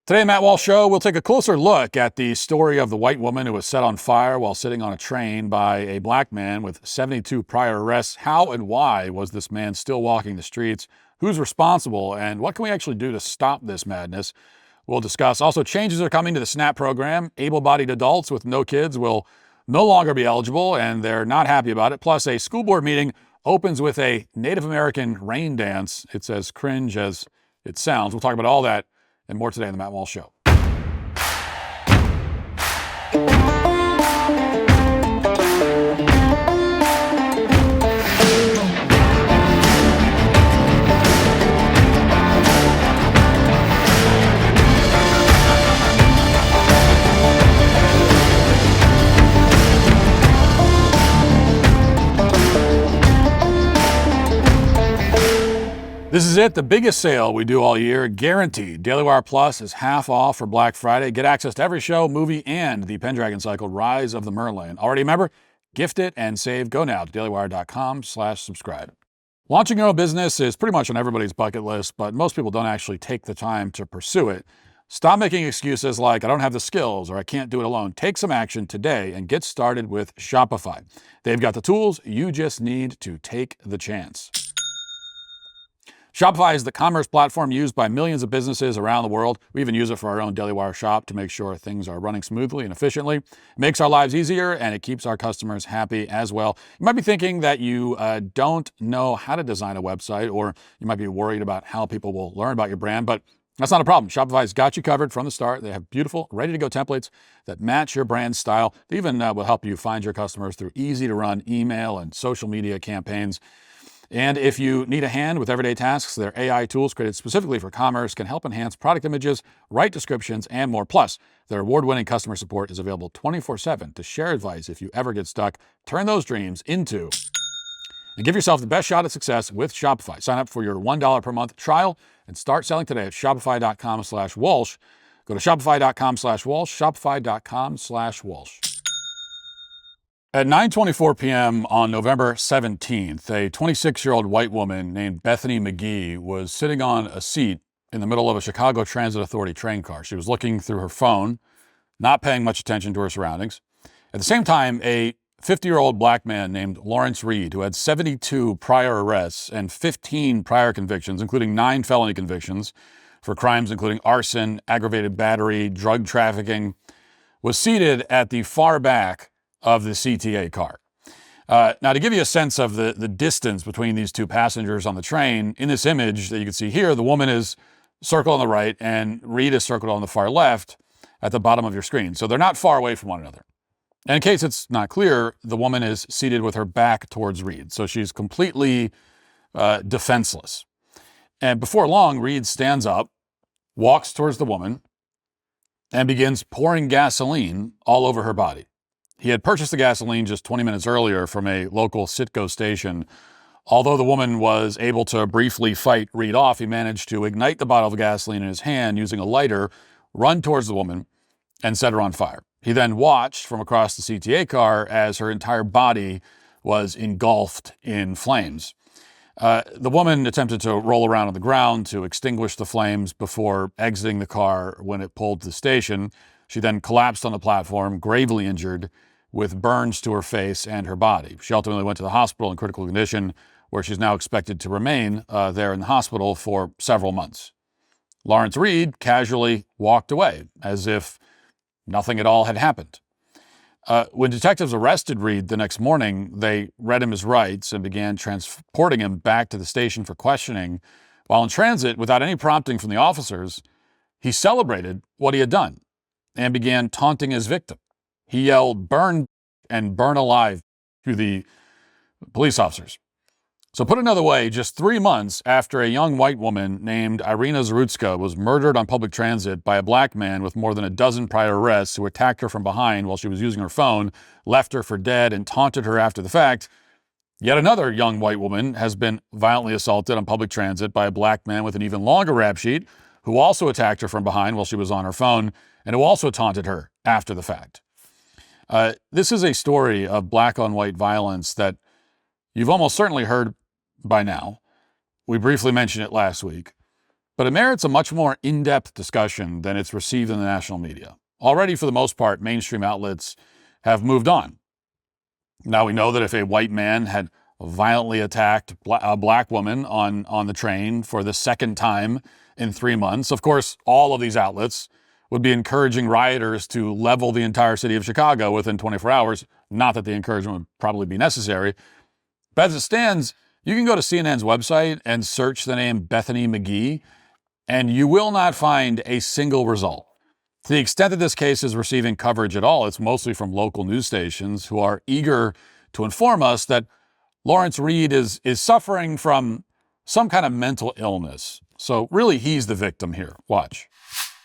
Today, Matt Walsh Show, we'll take a closer look at the story of the white woman who was set on fire while sitting on a train by a black man with 72 prior arrests. How and why was this man still walking the streets? Who's responsible? And what can we actually do to stop this madness? We'll discuss. Also, changes are coming to the SNAP program. Able-bodied adults with no kids will no longer be eligible, and they're not happy about it. Plus, a school board meeting opens with a Native American rain dance. It's as cringe as it sounds. We'll talk about all that and more today on the Matt Walsh Show. This is it, the biggest sale we do all year, guaranteed. Daily Wire Plus is half off for Black Friday. Get access to every show, movie, and the Pendragon cycle, Rise of the Merlin. Already a member? Gift it and save. Go now to dailywire.com/subscribe. Launching your own business is pretty much on everybody's bucket list, but most people don't actually take the time to pursue it. Stop making excuses like, I don't have the skills or I can't do it alone. Take some action today and get started with Shopify. They've got the tools. You just need to take the chance. Shopify is the commerce platform used by millions of businesses around the world. We even use it for our own Daily Wire shop to make sure things are running smoothly and efficiently. It makes our lives easier, and it keeps our customers happy as well. You might be thinking that you don't know how to design a website, or you might be worried about how people will learn about your brand, but that's not a problem. Shopify's got you covered from the start. They have beautiful, ready-to-go templates that match your brand style. They even will help you find your customers through easy-to-run email and social media campaigns. And if you need a hand with everyday tasks, their AI tools created specifically for commerce can help enhance product images, write descriptions, and more. Plus, their award-winning customer support is available 24/7 to share advice if you ever get stuck. Turn those dreams into and give yourself the best shot at success with Shopify. Sign up for your $1 per month trial and start selling today at shopify.com/Walsh. Go to shopify.com/Walsh, shopify.com/Walsh. At 9:24 p.m. on November 17th, a 26-year-old white woman named Bethany McGee was sitting on a seat in the middle of a Chicago Transit Authority train car. She was looking through her phone, not paying much attention to her surroundings. At the same time, a 50-year-old black man named Lawrence Reed, who had 72 prior arrests and 15 prior convictions, including 9 felony convictions for crimes including arson, aggravated battery, drug trafficking, was seated at the far back of the CTA car. Now, to give you a sense of the distance between these two passengers on the train, in this image that you can see here, the woman is circled on the right and Reed is circled on the far left at the bottom of your screen. So they're not far away from one another. And in case it's not clear, the woman is seated with her back towards Reed. So she's completely defenseless. And before long, Reed stands up, walks towards the woman, and begins pouring gasoline all over her body. He had purchased the gasoline just 20 minutes earlier from a local Citgo station. Although the woman was able to briefly fight Reed off, he managed to ignite the bottle of gasoline in his hand using a lighter, run towards the woman, and set her on fire. He then watched from across the CTA car as her entire body was engulfed in flames. The woman attempted to roll around on the ground to extinguish the flames before exiting the car when it pulled to the station. She then collapsed on the platform, gravely injured, with burns to her face and her body. She ultimately went to the hospital in critical condition, where she's now expected to remain there in the hospital for several months. Lawrence Reed casually walked away, as if nothing at all had happened. When detectives arrested Reed the next morning, they read him his rights and began transporting him back to the station for questioning. While in transit, without any prompting from the officers, he celebrated what he had done and began taunting his victim. He yelled, "Burn and burn alive," to the police officers. So put another way, just 3 months after a young white woman named Irina Zarutska was murdered on public transit by a black man with more than a dozen prior arrests who attacked her from behind while she was using her phone, left her for dead, and taunted her after the fact, yet another young white woman has been violently assaulted on public transit by a black man with an even longer rap sheet who also attacked her from behind while she was on her phone and who also taunted her after the fact. This is a story of black on white violence that you've almost certainly heard by now. We briefly mentioned it last week. but it merits a much more in-depth discussion than it's received in the national media. Already, for the most part, mainstream outlets have moved on. Now we know that if a white man had violently attacked a black woman on the train for the second time in 3 months, of course, all of these outlets would be encouraging rioters to level the entire city of Chicago within 24 hours. Not that the encouragement would probably be necessary. But as it stands, you can go to CNN's website and search the name Bethany McGee, and you will not find a single result. To the extent that this case is receiving coverage at all, it's mostly from local news stations who are eager to inform us that Lawrence Reed is suffering from some kind of mental illness. So really, he's the victim here. Watch.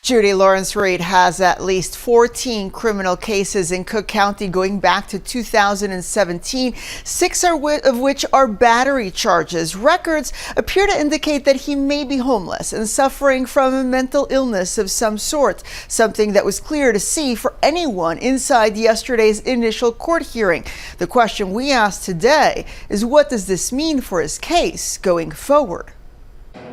Judy, Lawrence Reed has at least 14 criminal cases in Cook County going back to 2017, 6 of which are battery charges. Records appear to indicate that he may be homeless and suffering from a mental illness of some sort, something that was clear to see for anyone inside yesterday's initial court hearing. The question we asked today is, what does this mean for his case going forward?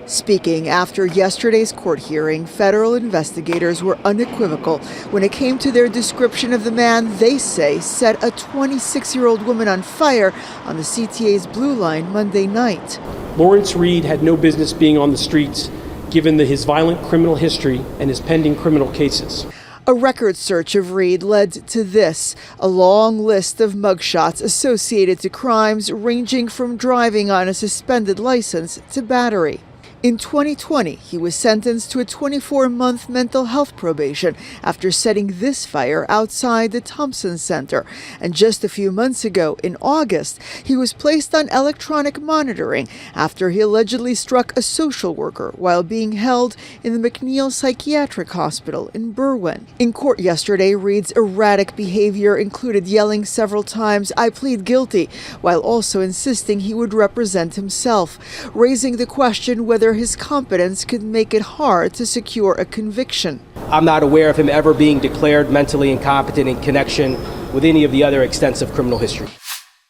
Speaking after yesterday's court hearing, federal investigators were unequivocal when it came to their description of the man they say set a 26-year-old woman on fire on the CTA's Blue Line Monday night. Lawrence Reed had no business being on the streets, given his violent criminal history and his pending criminal cases. A record search of Reed led to this, a long list of mugshots associated to crimes ranging from driving on a suspended license to battery. In 2020, he was sentenced to a 24-month mental health probation after setting this fire outside the Thompson Center. And just a few months ago, in August, he was placed on electronic monitoring after he allegedly struck a social worker while being held in the McNeil Psychiatric Hospital in Berwyn. In court yesterday, Reed's erratic behavior included yelling several times, "I plead guilty," while also insisting he would represent himself, raising the question whether his competence could make it hard to secure a conviction. I'm not aware of him ever being declared mentally incompetent in connection with any of the other extensive criminal history.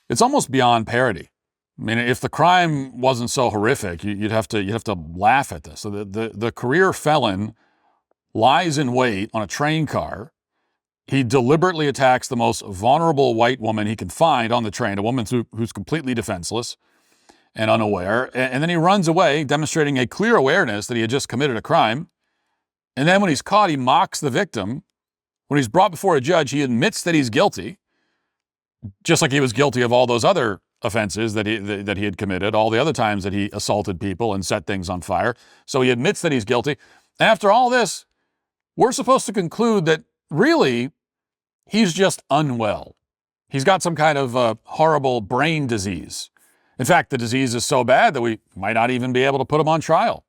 It's almost beyond parody. I mean, if the crime wasn't so horrific, you'd have to laugh at this. So the career felon lies in wait on a train car. He deliberately attacks the most vulnerable white woman he can find on the train, a woman who's completely defenseless and unaware, and then he runs away, demonstrating a clear awareness that he had just committed a crime. And then when he's caught, he mocks the victim. When he's brought before a judge, he admits that he's guilty, just like he was guilty of all those other offenses that he had committed, all the other times that he assaulted people and set things on fire. So he admits that he's guilty. And after all this, we're supposed to conclude that really he's just unwell. He's got some kind of horrible brain disease. In fact, the disease is so bad that we might not even be able to put him on trial.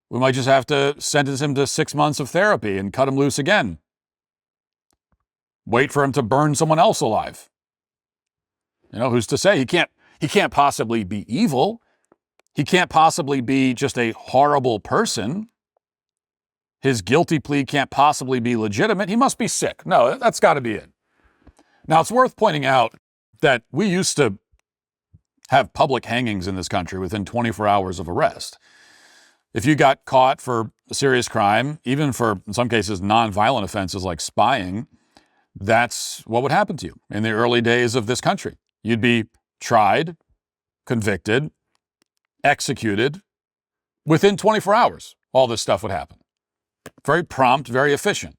We might just have to sentence him to 6 months of therapy and cut him loose again. Wait for him to burn someone else alive. You know, who's to say? He can't possibly be evil. He can't possibly be just a horrible person. His guilty plea can't possibly be legitimate. He must be sick. No, that's got to be it. Now, it's worth pointing out that we used to have public hangings in this country within 24 hours of arrest. If you got caught for a serious crime, even for, in some cases, non-violent offenses like spying, that's what would happen to you in the early days of this country. You'd be tried, convicted, executed. Within 24 hours, all this stuff would happen. Very prompt, very efficient.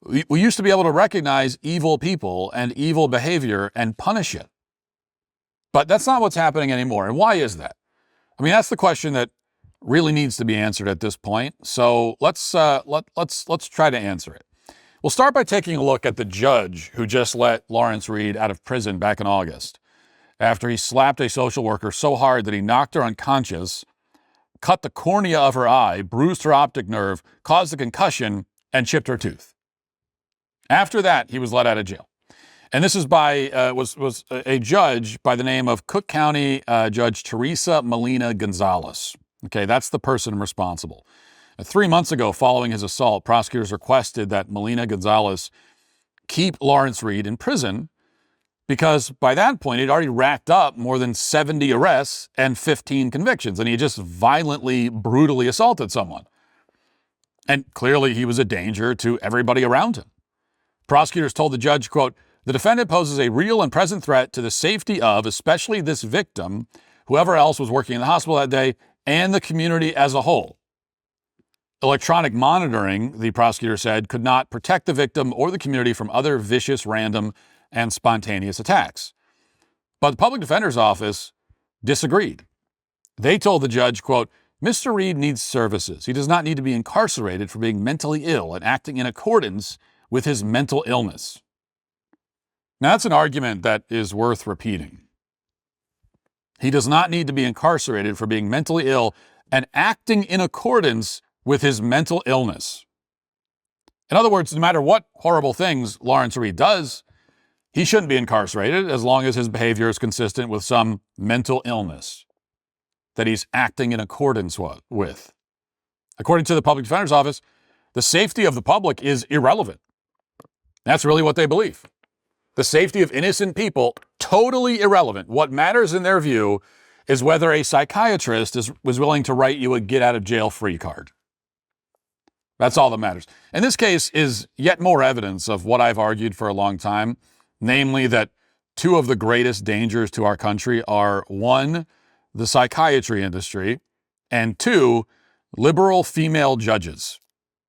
We used to be able to recognize evil people and evil behavior and punish it. But that's not what's happening anymore. And why is that? I mean, that's the question that really needs to be answered at this point. So let's try to answer it. We'll start by taking a look at the judge who just let Lawrence Reed out of prison back in August after he slapped a social worker so hard that he knocked her unconscious, cut the cornea of her eye, bruised her optic nerve, caused a concussion, and chipped her tooth. After that, he was let out of jail. And this is was a judge by the name of Cook County Judge Teresa Molina Gonzalez. Okay, that's the person responsible. 3 months ago, following his assault, prosecutors requested that Molina Gonzalez keep Lawrence Reed in prison because by that point, he'd already racked up more than 70 arrests and 15 convictions, and he just violently, brutally assaulted someone. And clearly he was a danger to everybody around him. Prosecutors told the judge, quote, "The defendant poses a real and present threat to the safety of, especially this victim, whoever else was working in the hospital that day, and the community as a whole." Electronic monitoring, the prosecutor said, could not protect the victim or the community from other vicious, random, and spontaneous attacks. But the public defender's office disagreed. They told the judge, quote, "Mr. Reed needs services. He does not need to be incarcerated for being mentally ill and acting in accordance with his mental illness." Now, that's an argument that is worth repeating. He does not need to be incarcerated for being mentally ill and acting in accordance with his mental illness. In other words, no matter what horrible things Lawrence Reed does, he shouldn't be incarcerated as long as his behavior is consistent with some mental illness that he's acting in accordance with. According to the public defender's office, the safety of the public is irrelevant. That's really what they believe. The safety of innocent people, totally irrelevant. What matters in their view is whether a psychiatrist was willing to write you a get-out-of-jail-free card. That's all that matters. And this case is yet more evidence of what I've argued for a long time, namely that two of the greatest dangers to our country are, one, the psychiatry industry, and two, liberal female judges.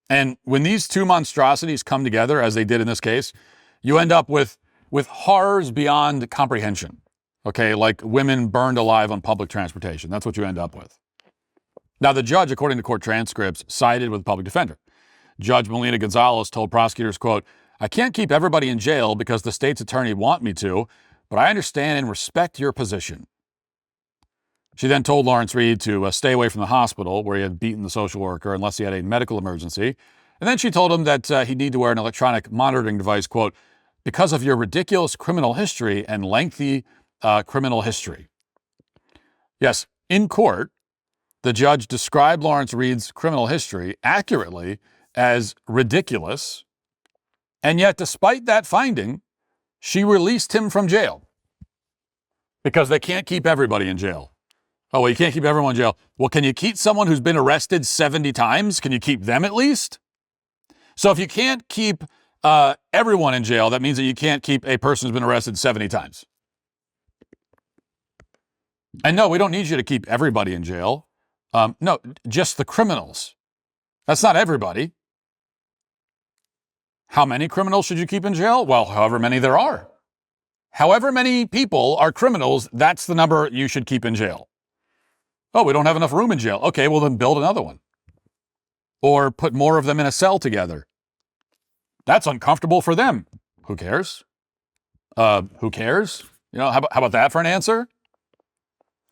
And when these two monstrosities come together, as they did in this case, you end up with horrors beyond comprehension. Okay, like women burned alive on public transportation. That's what you end up with. Now, the judge, according to court transcripts, sided with the public defender. Judge Melina Gonzalez told prosecutors, quote, "I can't keep everybody in jail because the state's attorney want me to, but I understand and respect your position." She then told Lawrence Reed to stay away from the hospital where he had beaten the social worker unless he had a medical emergency. And then she told him that he'd need to wear an electronic monitoring device, quote, "because of your ridiculous criminal history and lengthy criminal history." Yes, in court, the judge described Lawrence Reed's criminal history accurately as ridiculous, and yet despite that finding, she released him from jail because they can't keep everybody in jail. Oh, well, you can't keep everyone in jail. Well, can you keep someone who's been arrested 70 times? Can you keep them at least? So if you can't keep everyone in jail, that means that you can't keep a person who's been arrested 70 times. And no, we don't need you to keep everybody in jail. No, just the criminals. That's not everybody. How many criminals should you keep in jail? Well, however many there are. However many people are criminals, that's the number you should keep in jail. Oh, we don't have enough room in jail. Okay, well then build another one. Or put more of them in a cell together. That's uncomfortable for them. Who cares? Who cares? You know, how about that for an answer?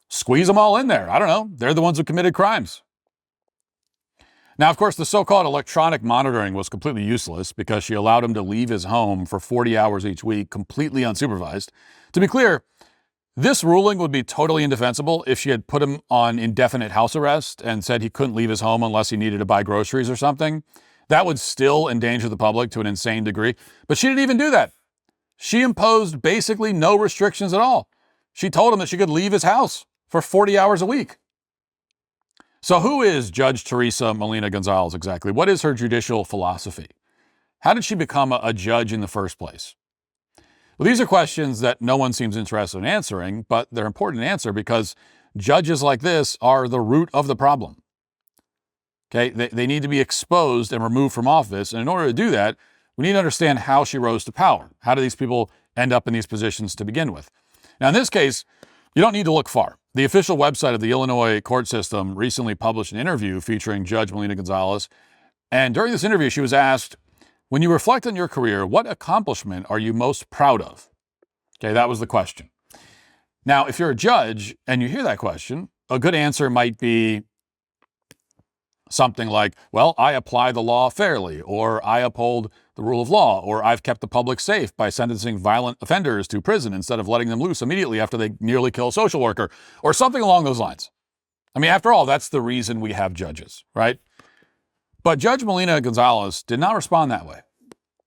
Squeeze them all in there. I don't know. They're the ones who committed crimes. Now, of course, the so-called electronic monitoring was completely useless because she allowed him to leave his home for 40 hours each week, completely unsupervised. To be clear, this ruling would be totally indefensible if she had put him on indefinite house arrest and said he couldn't leave his home unless he needed to buy groceries or something. That would still endanger the public to an insane degree. But she didn't even do that. She imposed basically no restrictions at all. She told him that she could leave his house for 40 hours a week. So who is Judge Teresa Melina Gonzalez exactly? What is her judicial philosophy? How did she become a judge in the first place? Well, these are questions that no one seems interested in answering, but they're important to answer because judges like this are the root of the problem. Okay, they need to be exposed and removed from office. And in order to do that, we need to understand how she rose to power. How do these people end up in these positions to begin with? Now, in this case, you don't need to look far. The official website of the Illinois court system recently published an interview featuring Judge Melina Gonzalez. And during this interview, she was asked, when you reflect on your career, what accomplishment are you most proud of? Okay, that was the question. Now, if you're a judge and you hear that question, a good answer might be something like, well, I apply the law fairly, or I uphold the rule of law, or I've kept the public safe by sentencing violent offenders to prison instead of letting them loose immediately after they nearly kill a social worker, or something along those lines. I mean, after all, that's the reason we have judges, right? But Judge Melina Gonzalez did not respond that way.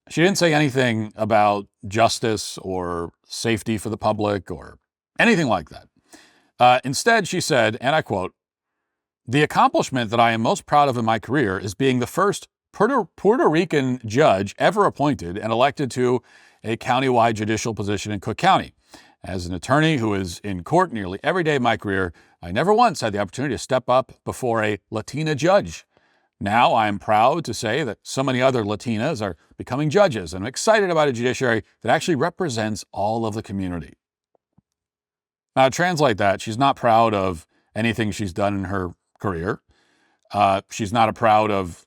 She didn't say anything about justice or safety for the public or anything like that. Instead, she said, and I quote, "The accomplishment that I am most proud of in my career is being the first Puerto Rican judge ever appointed and elected to a countywide judicial position in Cook County. As an attorney who is in court nearly every day of my career, I never once had the opportunity to step up before a Latina judge. Now I am proud to say that so many other Latinas are becoming judges, and I'm excited about a judiciary that actually represents all of the community." Now, to translate that, she's not proud of anything she's done in her career. She's not proud of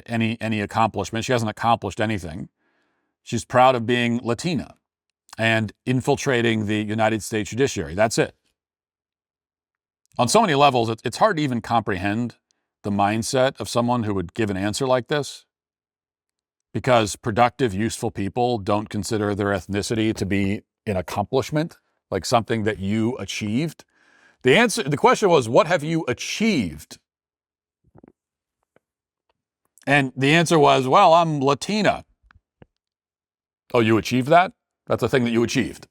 any accomplishment. She hasn't accomplished anything. She's proud of being Latina and infiltrating the United States judiciary. That's it. On so many levels, it's hard to even comprehend the mindset of someone who would give an answer like this, because productive, useful people don't consider their ethnicity to be an accomplishment, like something that you achieved. The question was, what have you achieved? And the answer was, well, I'm Latina. Oh, you achieved that? That's a thing that you achieved.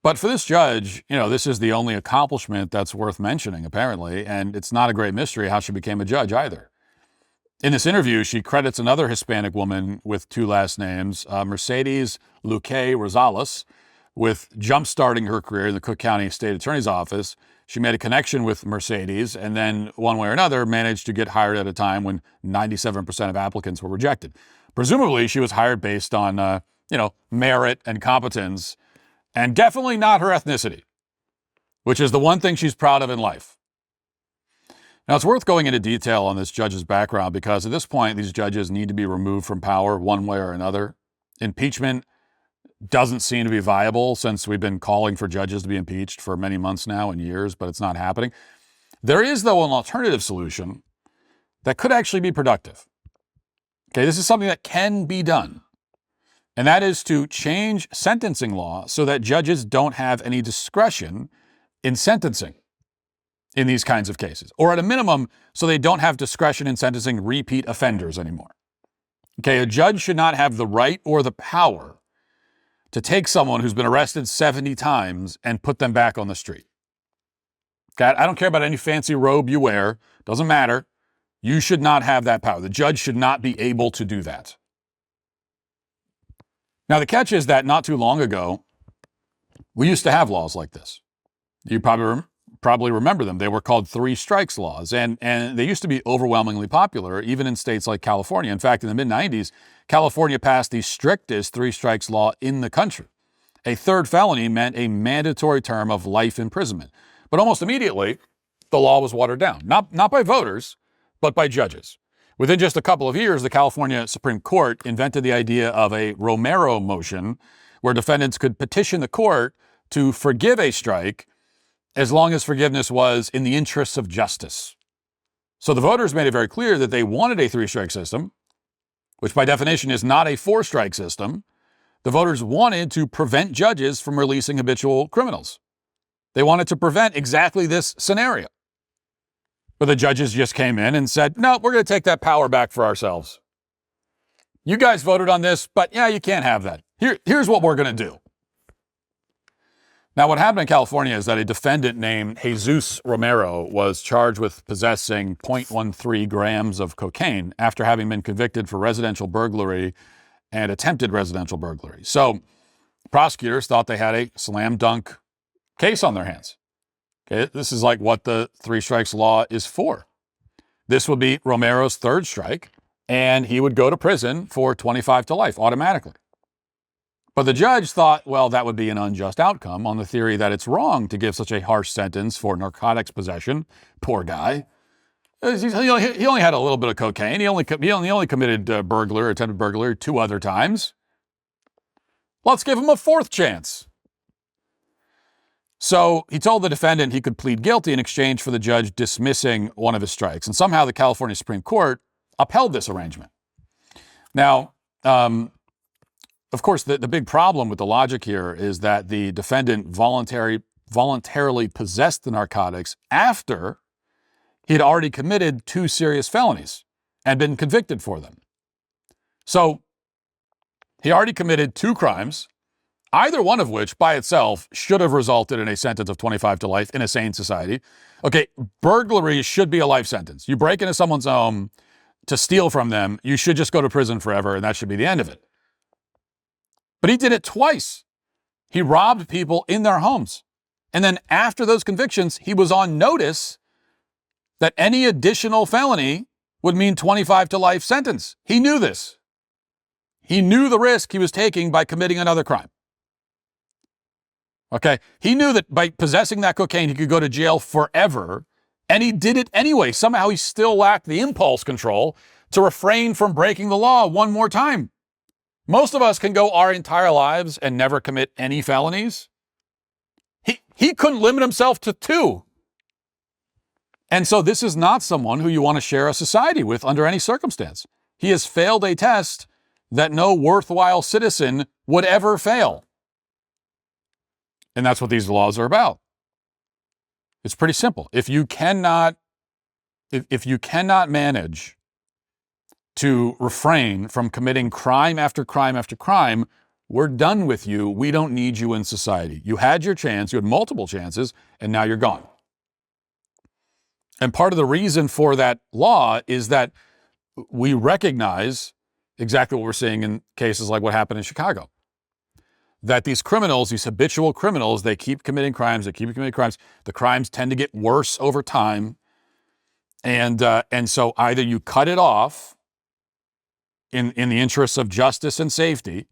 But for this judge, this is the only accomplishment that's worth mentioning, apparently, and it's not a great mystery how she became a judge either. In this interview, she credits another Hispanic woman with two last names, Mercedes Luque Rosales, with jump-starting her career in the Cook County State Attorney's Office. She made a connection with Mercedes and then, one way or another, managed to get hired at a time when 97% of applicants were rejected. Presumably, she was hired based on, merit and competence, and definitely not her ethnicity, which is the one thing she's proud of in life. Now, it's worth going into detail on this judge's background because at this point, these judges need to be removed from power one way or another. Impeachment doesn't seem to be viable since we've been calling for judges to be impeached for many months now and years, but it's not happening. There is, though, an alternative solution that could actually be productive. Okay, this is something that can be done. And that is to change sentencing law so that judges don't have any discretion in sentencing in these kinds of cases, or at a minimum, so they don't have discretion in sentencing repeat offenders anymore. Okay, a judge should not have the right or the power to take someone who's been arrested 70 times and put them back on the street. Okay, I don't care about any fancy robe you wear, doesn't matter. You should not have that power. The judge should not be able to do that. Now, the catch is that not too long ago, we used to have laws like this. You probably remember them. They were called three strikes laws, and they used to be overwhelmingly popular, even in states like California. In fact, in the mid-90s, California passed the strictest three strikes law in the country. A third felony meant a mandatory term of life imprisonment. But almost immediately, the law was watered down, not by voters, but by judges. Within just a couple of years, the California Supreme Court invented the idea of a Romero motion, where defendants could petition the court to forgive a strike as long as forgiveness was in the interests of justice. So the voters made it very clear that they wanted a three-strike system, which by definition is not a four-strike system. The voters wanted to prevent judges from releasing habitual criminals. They wanted to prevent exactly this scenario. But the judges just came in and said, no, we're going to take that power back for ourselves. You guys voted on this, but yeah, you can't have that. Here's what we're going to do. Now, what happened in California is that a defendant named Jesus Romero was charged with possessing 0.13 grams of cocaine after having been convicted for residential burglary and attempted residential burglary. So prosecutors thought they had a slam dunk case on their hands. Okay, this is like what the three strikes law is for. This would be Romero's third strike, and he would go to prison for 25 to life automatically. But the judge thought, well, that would be an unjust outcome on the theory that it's wrong to give such a harsh sentence for narcotics possession. Poor guy. He only had a little bit of cocaine. He only committed attempted burglary 2 other times. Let's give him a 4th chance. So he told the defendant he could plead guilty in exchange for the judge dismissing one of his strikes. And somehow the California Supreme Court upheld this arrangement. Now, of course, the big problem with the logic here is that the defendant voluntarily possessed the narcotics after he had already committed 2 serious felonies. and been convicted for them. So he already committed 2 crimes, either one of which by itself should have resulted in a sentence of 25 to life in a sane society. Okay, burglary should be a life sentence. You break into someone's home to steal from them, you should just go to prison forever, and that should be the end of it. But he did it twice. He robbed people in their homes. And then after those convictions, he was on notice that any additional felony would mean 25 to life sentence. He knew this. He knew the risk he was taking by committing another crime. Okay, he knew that by possessing that cocaine, he could go to jail forever, and he did it anyway. Somehow he still lacked the impulse control to refrain from breaking the law one more time. Most of us can go our entire lives and never commit any felonies. He couldn't limit himself to 2. And so this is not someone who you want to share a society with under any circumstance. He has failed a test that no worthwhile citizen would ever fail. And that's what these laws are about. It's pretty simple. If you cannot manage to refrain from committing crime after crime after crime, we're done with you. We don't need you in society. You had your chance, you had multiple chances, and now you're gone. And part of the reason for that law is that we recognize exactly what we're seeing in cases like what happened in Chicago. That these criminals, these habitual criminals, they keep committing crimes, The crimes tend to get worse over time. And so either you cut it off in the interests of justice and safety,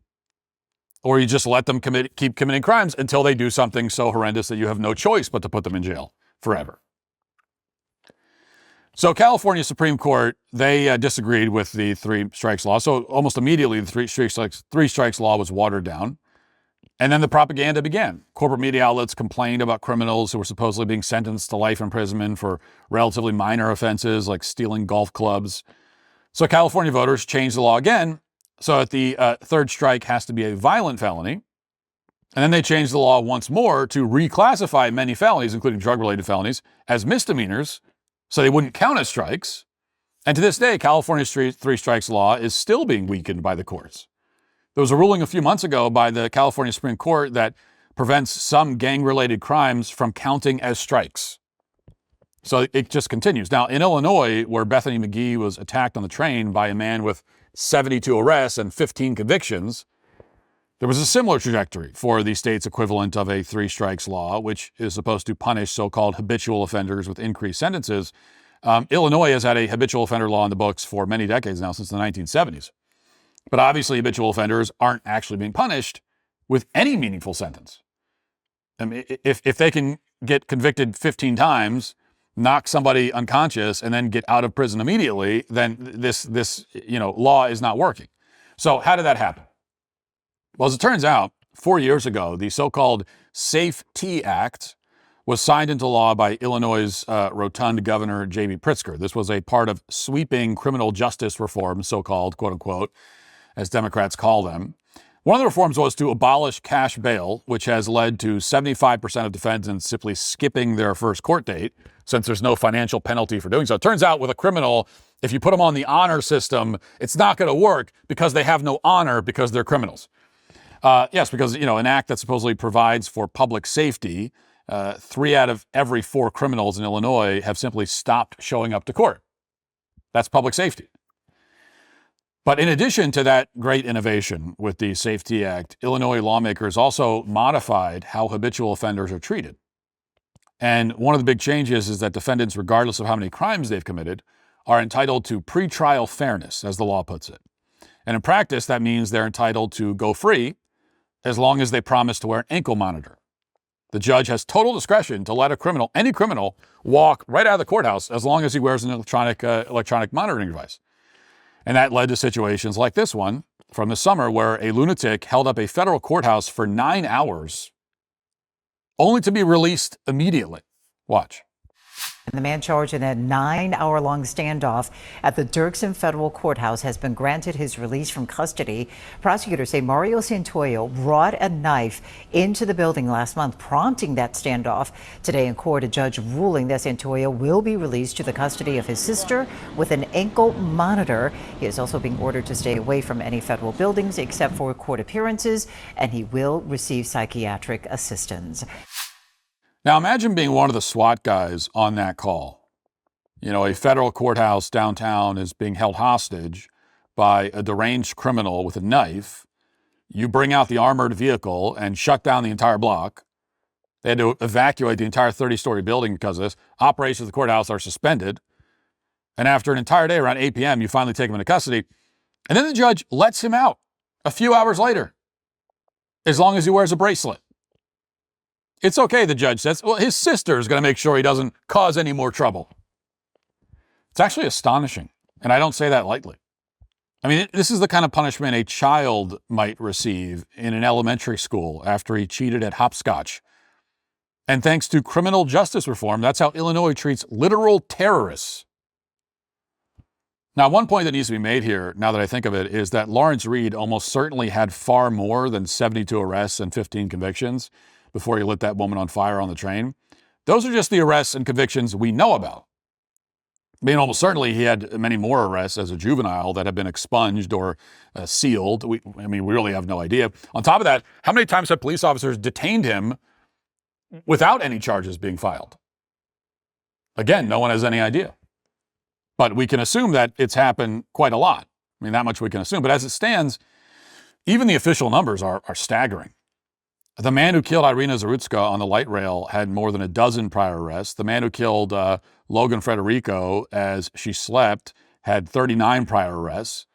or you just let them keep committing crimes until they do something so horrendous that you have no choice but to put them in jail forever. So California Supreme Court, they disagreed with the 3 strikes law. So almost immediately, the 3 strikes law was watered down. And then the propaganda began. Corporate media outlets complained about criminals who were supposedly being sentenced to life imprisonment for relatively minor offenses like stealing golf clubs. So California voters changed the law again, so that the 3rd strike has to be a violent felony. And then they changed the law once more to reclassify many felonies, including drug-related felonies, as misdemeanors, so they wouldn't count as strikes. And to this day, California's 3 strikes law is still being weakened by the courts. There was a ruling a few months ago by the California Supreme Court that prevents some gang-related crimes from counting as strikes. So it just continues. Now, in Illinois, where Bethany McGee was attacked on the train by a man with 72 arrests and 15 convictions, there was a similar trajectory for the state's equivalent of a 3 strikes law, which is supposed to punish so-called habitual offenders with increased sentences. Illinois has had a habitual offender law in the books for many decades now, since the 1970s. But obviously, habitual offenders aren't actually being punished with any meaningful sentence. I mean, if they can get convicted 15 times, knock somebody unconscious, and then get out of prison immediately, then this law is not working. So how did that happen? Well, as it turns out, 4 years ago, the so-called SAFE-T Act was signed into law by Illinois' rotund Governor J.B. Pritzker. This was a part of sweeping criminal justice reforms, so-called, quote-unquote, as Democrats call them. One of the reforms was to abolish cash bail, which has led to 75% of defendants simply skipping their first court date, since there's no financial penalty for doing so. It turns out with a criminal, if you put them on the honor system, it's not going to work because they have no honor because they're criminals. Yes, because, an act that supposedly provides for public safety, 3 out of every 4 criminals in Illinois have simply stopped showing up to court. That's public safety. But in addition to that great innovation with the SAFE-T Act, Illinois lawmakers also modified how habitual offenders are treated. And one of the big changes is that defendants, regardless of how many crimes they've committed, are entitled to pretrial fairness, as the law puts it. And in practice, that means they're entitled to go free as long as they promise to wear an ankle monitor. The judge has total discretion to let any criminal, walk right out of the courthouse as long as he wears an electronic monitoring device. And that led to situations like this one from the summer, where a lunatic held up a federal courthouse for 9 hours, only to be released immediately. Watch. The man charged in a 9-hour-long standoff at the Dirksen Federal Courthouse has been granted his release from custody. Prosecutors say Mario Santoyo brought a knife into the building last month, prompting that standoff. Today in court, a judge ruling that Santoyo will be released to the custody of his sister with an ankle monitor. He is also being ordered to stay away from any federal buildings except for court appearances, and he will receive psychiatric assistance. Now imagine being one of the SWAT guys on that call. You know, a federal courthouse downtown is being held hostage by a deranged criminal with a knife. You bring out the armored vehicle and shut down the entire block. They had to evacuate the entire 30-story building because of this. Operations of the courthouse are suspended. And after an entire day, around 8 p.m., you finally take him into custody. And then the judge lets him out a few hours later, as long as he wears a bracelet. It's okay, the judge says. Well, his sister is going to make sure he doesn't cause any more trouble. It's actually astonishing, and I don't say that lightly. I mean, this is the kind of punishment a child might receive in an elementary school after he cheated at hopscotch. And thanks to criminal justice reform, that's how Illinois treats literal terrorists. Now, one point that needs to be made here, now that I think of it, is that Lawrence Reed almost certainly had far more than 72 arrests and 15 convictions before he lit that woman on fire on the train. Those are just the arrests and convictions we know about. I mean, almost certainly he had many more arrests as a juvenile that have been expunged or sealed. We really have no idea. On top of that, how many times have police officers detained him without any charges being filed? Again, no one has any idea. But we can assume that it's happened quite a lot. I mean, that much we can assume. But as it stands, even the official numbers are staggering. The man who killed Irina Zarutska on the light rail had more than a dozen prior arrests. The man who killed Logan Frederico as she slept had 39 prior arrests.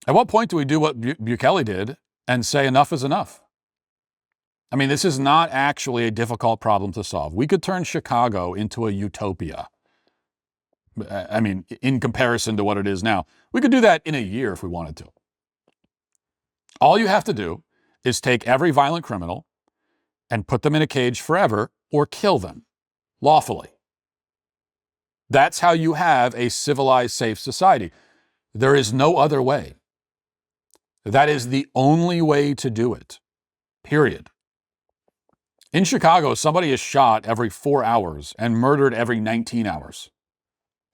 At what point do we do what Bukele did and say enough is enough? I mean, this is not actually a difficult problem to solve. We could turn Chicago into a utopia. I mean, in comparison to what it is now. We could do that in a year if we wanted to. All you have to do is take every violent criminal and put them in a cage forever or kill them lawfully. That's how you have a civilized, safe society. There is no other way. That is the only way to do it, period. In Chicago, somebody is shot every 4 hours and murdered every 19 hours.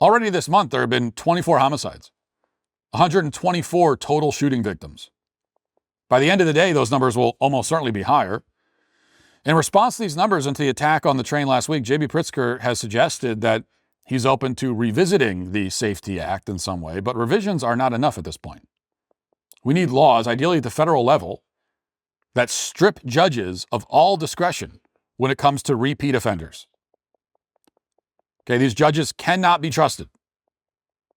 Already this month, there have been 24 homicides, 124 total shooting victims. By the end of the day, those numbers will almost certainly be higher. In response to these numbers and to the attack on the train last week, J.B. Pritzker has suggested that he's open to revisiting the Safety Act in some way, but revisions are not enough at this point. We need laws, ideally at the federal level, that strip judges of all discretion when it comes to repeat offenders. Okay, these judges cannot be trusted.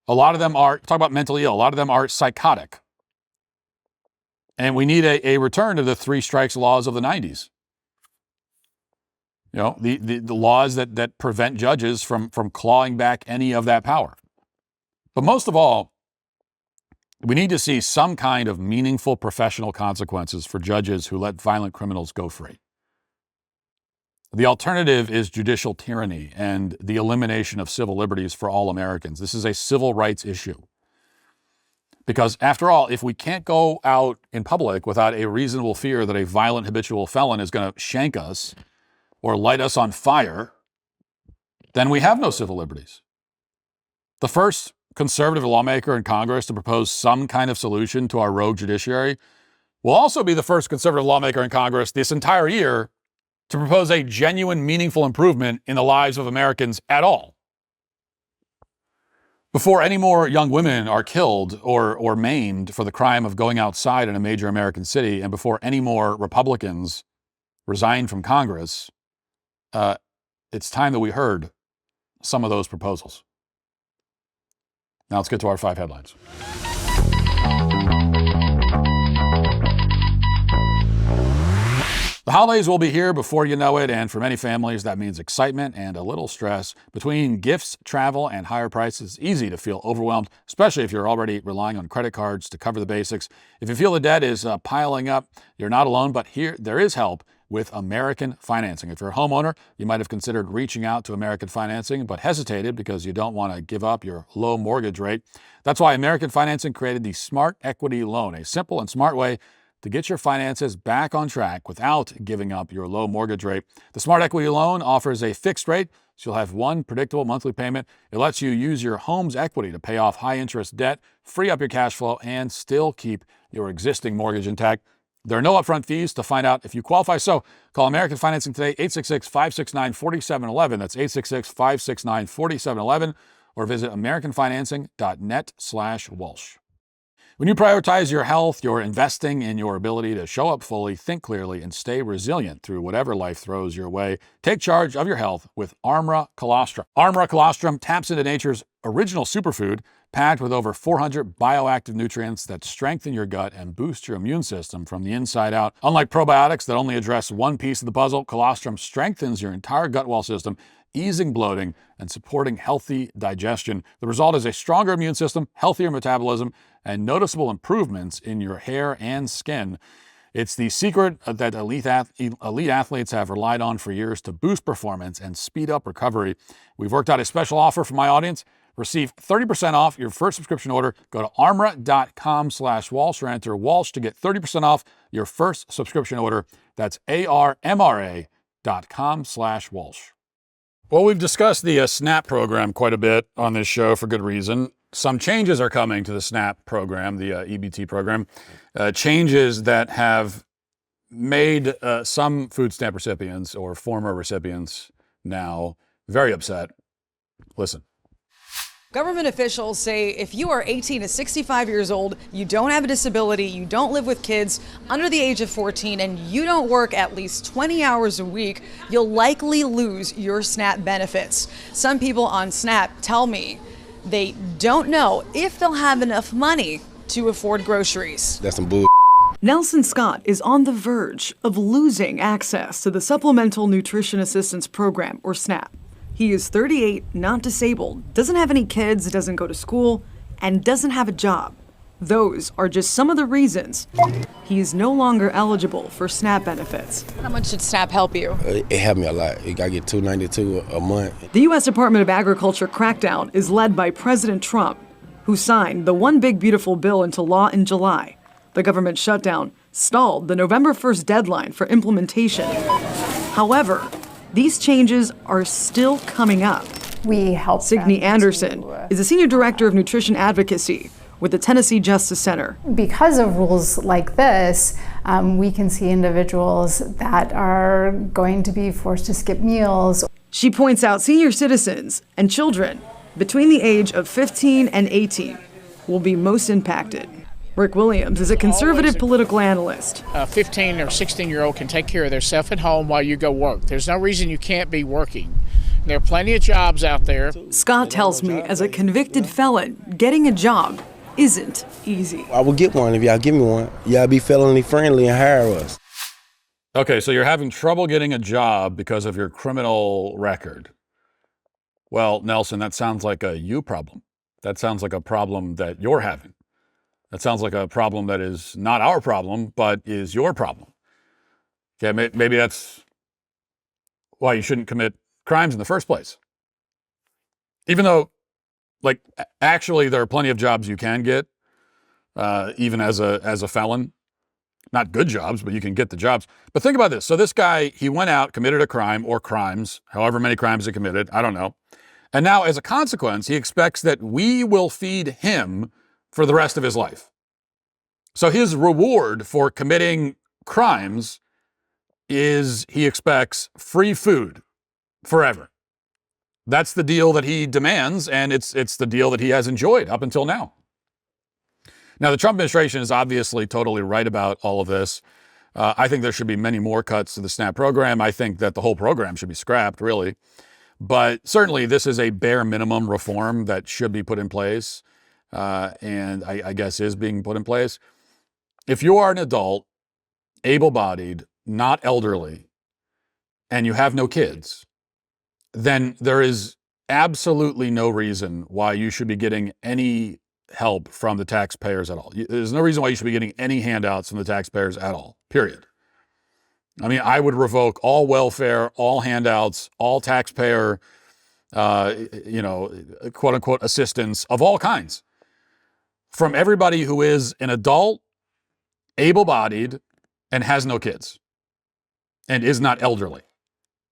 A lot of them are, talk about mentally ill, a lot of them are psychotic. And we need a return to the three strikes laws of the 90s. You know, the laws that prevent judges from clawing back any of that power. But most of all, we need to see some kind of meaningful professional consequences for judges who let violent criminals go free. The alternative is judicial tyranny and the elimination of civil liberties for all Americans. This is a civil rights issue. Because after all, if we can't go out in public without a reasonable fear that a violent habitual felon is going to shank us or light us on fire, then we have no civil liberties. The first conservative lawmaker in Congress to propose some kind of solution to our rogue judiciary will also be the first conservative lawmaker in Congress this entire year to propose a genuine, meaningful improvement in the lives of Americans at all. Before any more young women are killed or maimed for the crime of going outside in a major American city, and before any more Republicans resign from Congress, it's time that we heard some of those proposals. Now let's get to our 5 headlines. The holidays will be here before you know it, and for many families, that means excitement and a little stress. Between gifts, travel, and higher prices, it's easy to feel overwhelmed, especially if you're already relying on credit cards to cover the basics. If you feel the debt is piling up, you're not alone, but here there is help. with American Financing. If you're a homeowner, you might have considered reaching out to American Financing, but hesitated because you don't want to give up your low mortgage rate. That's why American Financing created the Smart Equity Loan, a simple and smart way to get your finances back on track without giving up your low mortgage rate. The Smart Equity Loan offers a fixed rate, so you'll have one predictable monthly payment. It lets you use your home's equity to pay off high-interest debt, free up your cash flow, and still keep your existing mortgage intact. There are no upfront fees to find out if you qualify, so call American Financing today, 866-569-4711. That's 866-569-4711, or visit americanfinancing.net/Walsh. When you prioritize your health, you're investing in your ability to show up fully, think clearly, and stay resilient through whatever life throws your way. Take charge of your health with Armra Colostrum. Armra Colostrum taps into nature's original superfood, packed with over 400 bioactive nutrients that strengthen your gut and boost your immune system from the inside out. Unlike probiotics that only address one piece of the puzzle, colostrum strengthens your entire gut wall system, easing bloating and supporting healthy digestion. The result is a stronger immune system, healthier metabolism, and noticeable improvements in your hair and skin. It's the secret that elite athletes have relied on for years to boost performance and speed up recovery. We've worked out a special offer for my audience. Receive 30% off your first subscription order. Go to armra.com/Walsh or enter Walsh to get 30% off your first subscription order. That's armra.com/Walsh. Well, we've discussed the SNAP program quite a bit on this show for good reason. Some changes are coming to the SNAP program, the EBT program, changes that have made some food stamp recipients or former recipients now very upset. Listen. Government officials say if you are 18 to 65 years old, you don't have a disability, you don't live with kids under the age of 14, and you don't work at least 20 hours a week, you'll likely lose your SNAP benefits. Some people on SNAP tell me they don't know if they'll have enough money to afford groceries. That's some bull. Nelson Scott is on the verge of losing access to the Supplemental Nutrition Assistance Program, or SNAP. He is 38, not disabled, doesn't have any kids, doesn't go to school, and doesn't have a job. Those are just some of the reasons he is no longer eligible for SNAP benefits. How much did SNAP help you? It helped me a lot. I get $292 a month. The U.S. Department of Agriculture crackdown is led by President Trump, who signed the One Big Beautiful Bill into law in July. The government shutdown stalled the November 1st deadline for implementation. However, these changes are still coming up. We help Signe Anderson is a senior director of nutrition advocacy with the Tennessee Justice Center. Because of rules like this, we can see individuals that are going to be forced to skip meals. She points out senior citizens and children between the age of 15 and 18 will be most impacted. Rick Williams is a conservative political analyst. A 15 or 16-year-old can take care of themselves at home while you go work. There's no reason you can't be working. There are plenty of jobs out there. Scott tells me as a convicted felon, getting a job isn't easy. I will get one if y'all give me one. Y'all be felony friendly and hire us. Okay, so you're having trouble getting a job because of your criminal record. Well, Nelson, that sounds like a you problem. That sounds like a problem that you're having. That sounds like a problem that is not our problem, but is your problem. Okay, maybe that's why you shouldn't commit crimes in the first place. Even though, like, actually there are plenty of jobs you can get, even as a felon. Not good jobs, but you can get the jobs. But think about this. So this guy, he went out, committed a crime or crimes, however many crimes he committed, I don't know. And now as a consequence, he expects that we will feed him for the rest of his life. So his reward for committing crimes is he expects free food forever. That's the deal that he demands, and it's the deal that he has enjoyed up until now. Now, the Trump administration is obviously totally right about all of this. I think there should be many more cuts to the SNAP program. I think that the whole program should be scrapped, really. But certainly this is a bare minimum reform that should be put in place. And I guess is being put in place. If you are an adult, able-bodied, not elderly, and you have no kids, then there is absolutely no reason why you should be getting any help from the taxpayers at all. There's no reason why you should be getting any handouts from the taxpayers at all, period. I mean, I would revoke all welfare, all handouts, all taxpayer, quote unquote assistance of all kinds from everybody who is an adult, able-bodied, and has no kids and is not elderly.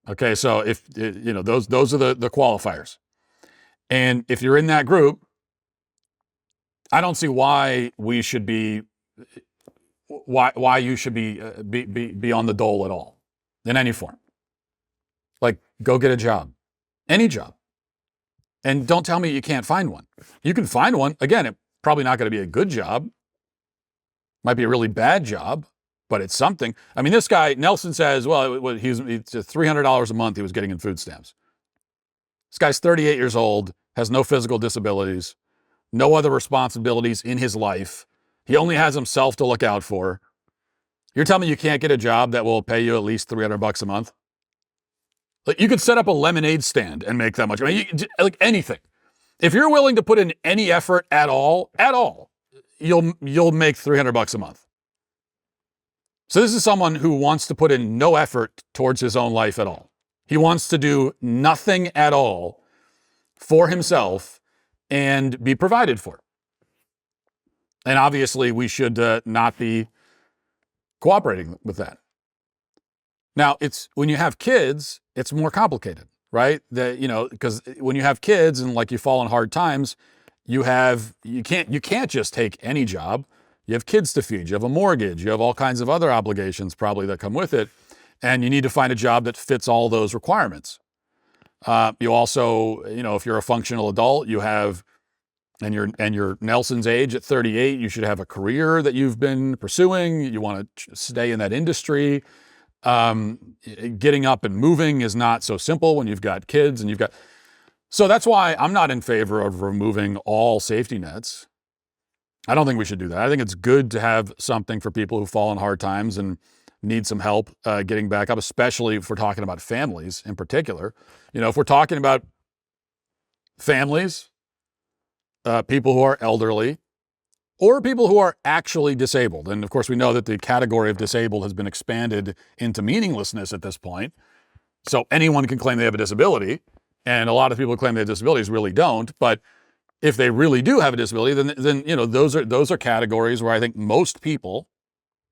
Okay, so if those are the qualifiers. And if you're in that group, I don't see why we should be why you should be on the dole at all in any form. Like, go get a job, any job, and don't tell me you can't find one. You can find one. Again, it's probably not going to be a good job. Might be a really bad job, but it's something. I mean, this guy Nelson says, well, it's $300 a month he was getting in food stamps. This guy's 38 years old, has no physical disabilities, no other responsibilities in his life. He only has himself to look out for. You're telling me you can't get a job that will pay you at least $300 a month? Like, you could set up a lemonade stand and make that much. I mean, like anything. If you're willing to put in any effort at all, you'll make $300 a month. So this is someone who wants to put in no effort towards his own life at all. He wants to do nothing at all for himself and be provided for. And obviously, we should not be cooperating with that. Now, it's when you have kids, it's more complicated, right? Because when you have kids and like you fall in hard times, you can't just take any job. You have kids to feed. You have a mortgage. You have all kinds of other obligations probably that come with it, and you need to find a job that fits all those requirements. You also, if you're a functional adult, you have. And you're Nelson's age at 38, you should have a career that you've been pursuing. You want to stay in that industry. Getting up and moving is not so simple when you've got kids and so that's why I'm not in favor of removing all safety nets. I don't think we should do that. I think it's good to have something for people who fall in hard times and need some help getting back up, especially if we're talking about families in particular. If we're talking about families, people who are elderly, or people who are actually disabled. And of course, we know that the category of disabled has been expanded into meaninglessness at this point. So anyone can claim they have a disability, and a lot of people who claim they have disabilities really don't. But if they really do have a disability, then those are categories where I think most people,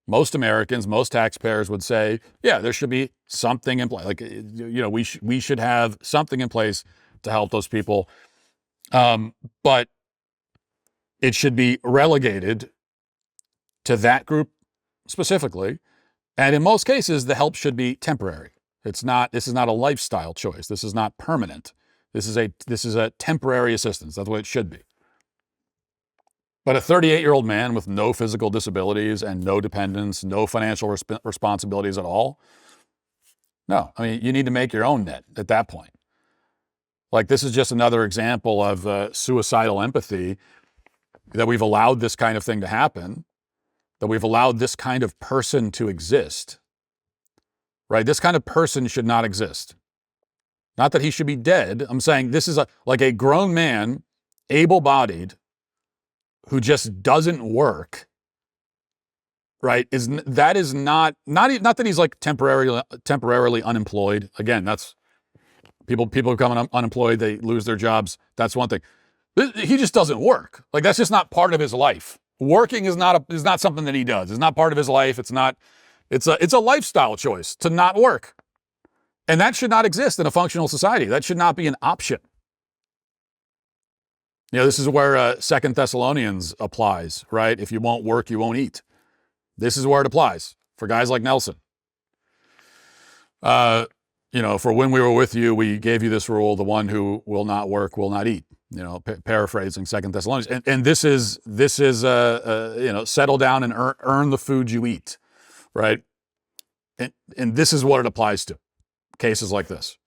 most Americans, most taxpayers would say, yeah, there should be something in place. Like, we should have something in place to help those people. But it should be relegated to that group specifically. And in most cases, the help should be temporary. This is not a lifestyle choice. This is not permanent. This is a temporary assistance. That's what it should be. But a 38-year-old man with no physical disabilities and no dependents, no financial responsibilities at all. No, I mean, you need to make your own net at that point. Like, this is just another example of suicidal empathy, that we've allowed this kind of thing to happen, that we've allowed this kind of person to exist, right? This kind of person should not exist. Not that he should be dead. I'm saying this is like a grown man, able-bodied, who just doesn't work, right? That is not that he's like temporarily unemployed. Again, that's people become unemployed, they lose their jobs. That's one thing. He just doesn't work. Like, that's just not part of his life. Working is not something that he does. It's not part of his life. It's a lifestyle choice to not work. And that should not exist in a functional society. That should not be an option. This is where 2 Thessalonians applies, right? If you won't work, you won't eat. This is where it applies for guys like Nelson. For when we were with you, we gave you this rule: the one who will not work will not eat. Paraphrasing 2 Thessalonians. And this is settle down and earn the food you eat, right? And this is what it applies to, cases like this.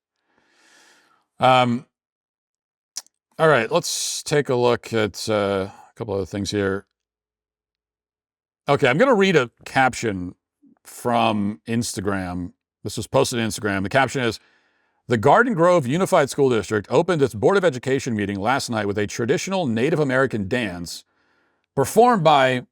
All right, let's take a look at a couple other things here. Okay, I'm going to read a caption from Instagram. This was posted on Instagram. The caption is, "The Garden Grove Unified School District opened its Board of Education meeting last night with a traditional Native American dance performed by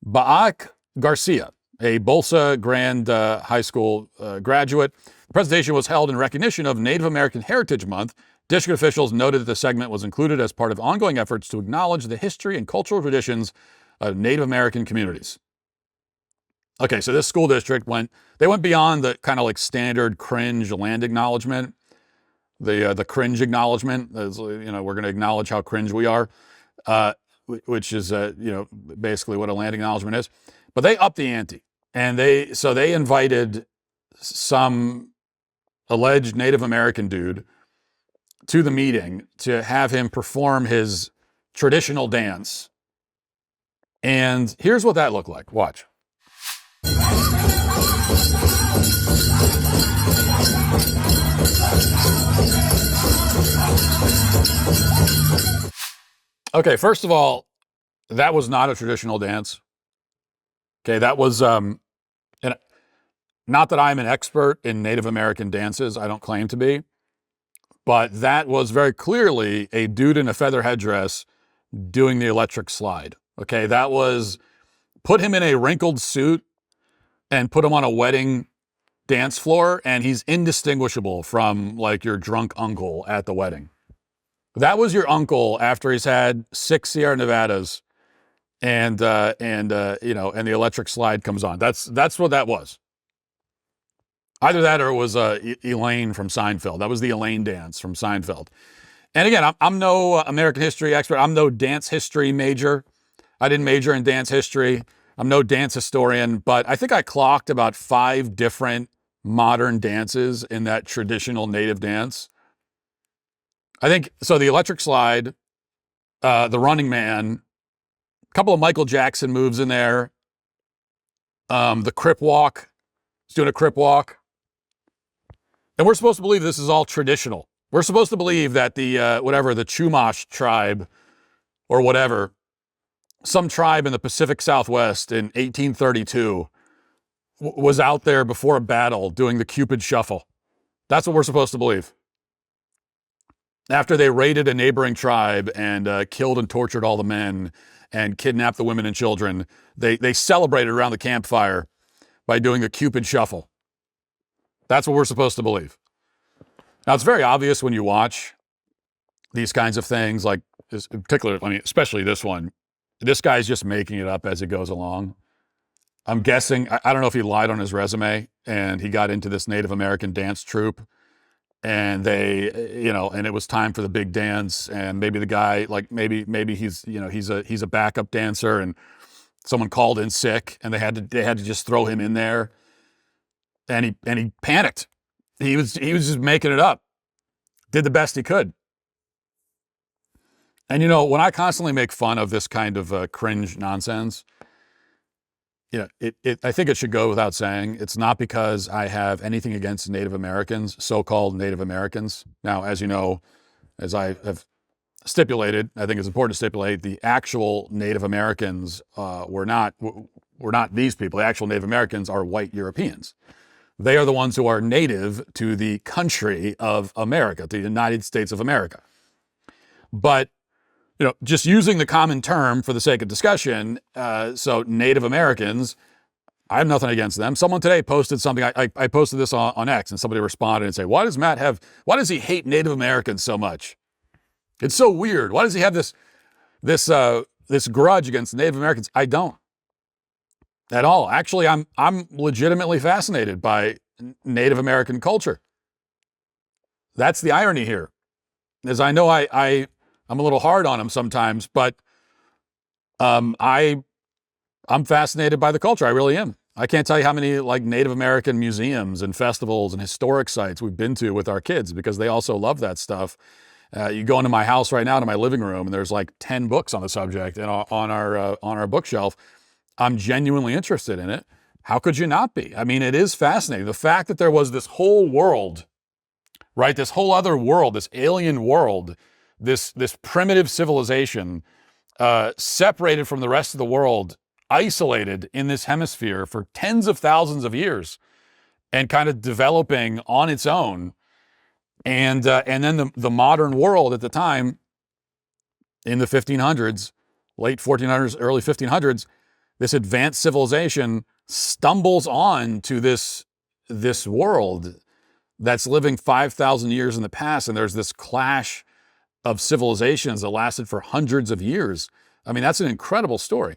Baak Garcia, a Bolsa Grand High School graduate. The presentation was held in recognition of Native American Heritage Month. District officials noted that the segment was included as part of ongoing efforts to acknowledge the history and cultural traditions of Native American communities. Okay, so this school district went beyond the kind of like standard cringe land acknowledgement, the cringe acknowledgement. As, we're going to acknowledge how cringe we are, which is basically what a land acknowledgement is. But they upped the ante, and they invited some alleged Native American dude to the meeting to have him perform his traditional dance. And here's what that looked like. Watch. Okay, first of all, that was not a traditional dance. Okay, that was, and not that I'm an expert in Native American dances, I don't claim to be, but that was very clearly a dude in a feather headdress doing the electric slide. Okay, that was, put him in a wrinkled suit and put him on a wedding dance floor, and he's indistinguishable from like your drunk uncle at the wedding. That was your uncle after he's had 6 Sierra Nevadas and the electric slide comes on. That's what that was. Either that or it was Elaine from Seinfeld. That was the Elaine dance from Seinfeld. And again, I'm no American history expert. I'm no dance history major. I didn't major in dance history. I'm no dance historian, but I think I clocked about 5 different modern dances in that traditional Native dance. I think, so the electric slide, the running man, a couple of Michael Jackson moves in there, the crip walk, he's doing a crip walk. And we're supposed to believe this is all traditional. We're supposed to believe that the Chumash tribe or whatever, some tribe in the Pacific Southwest in 1832 was out there before a battle doing the Cupid Shuffle. That's what we're supposed to believe. After they raided a neighboring tribe and killed and tortured all the men and kidnapped the women and children, they celebrated around the campfire by doing a Cupid Shuffle. That's what we're supposed to believe. Now, it's very obvious when you watch these kinds of things, like in particular, especially this one. This guy's just making it up as it goes along. I'm guessing, I don't know if he lied on his resume and he got into this Native American dance troupe and they, and it was time for the big dance, and maybe the guy, like maybe he's a backup dancer and someone called in sick and they had to just throw him in there. And he panicked. He was just making it up. Did the best he could. And when I constantly make fun of this kind of cringe nonsense, I think it should go without saying. It's not because I have anything against Native Americans, so-called Native Americans. Now, as you know, as I have stipulated, I think it's important to stipulate the actual Native Americans were not these people. The actual Native Americans are white Europeans. They are the ones who are native to the country of America, to the United States of America. But, just using the common term for the sake of discussion, so Native Americans, I have nothing against them. Someone today posted something, I posted this on X, and somebody responded and said, why does he hate Native Americans so much? It's so weird. Why does he have this grudge against Native Americans? I don't. At all. Actually, I'm legitimately fascinated by Native American culture. That's the irony here. As I know I'm a little hard on them sometimes, but I'm fascinated by the culture. I really am. I can't tell you how many Native American museums and festivals and historic sites we've been to with our kids because they also love that stuff. You go into my house right now, to my living room, and there's 10 books on the subject and on our bookshelf. I'm genuinely interested in it. How could you not be? It is fascinating. The fact that there was this whole world, right? This whole other world, this alien world, this primitive civilization, separated from the rest of the world, isolated in this hemisphere for tens of thousands of years and kind of developing on its own. And then the modern world at the time in the 1500s, late 1400s, early 1500s, this advanced civilization stumbles on to this world that's living 5,000 years in the past, and there's this clash of civilizations that lasted for hundreds of years. I mean, that's an incredible story.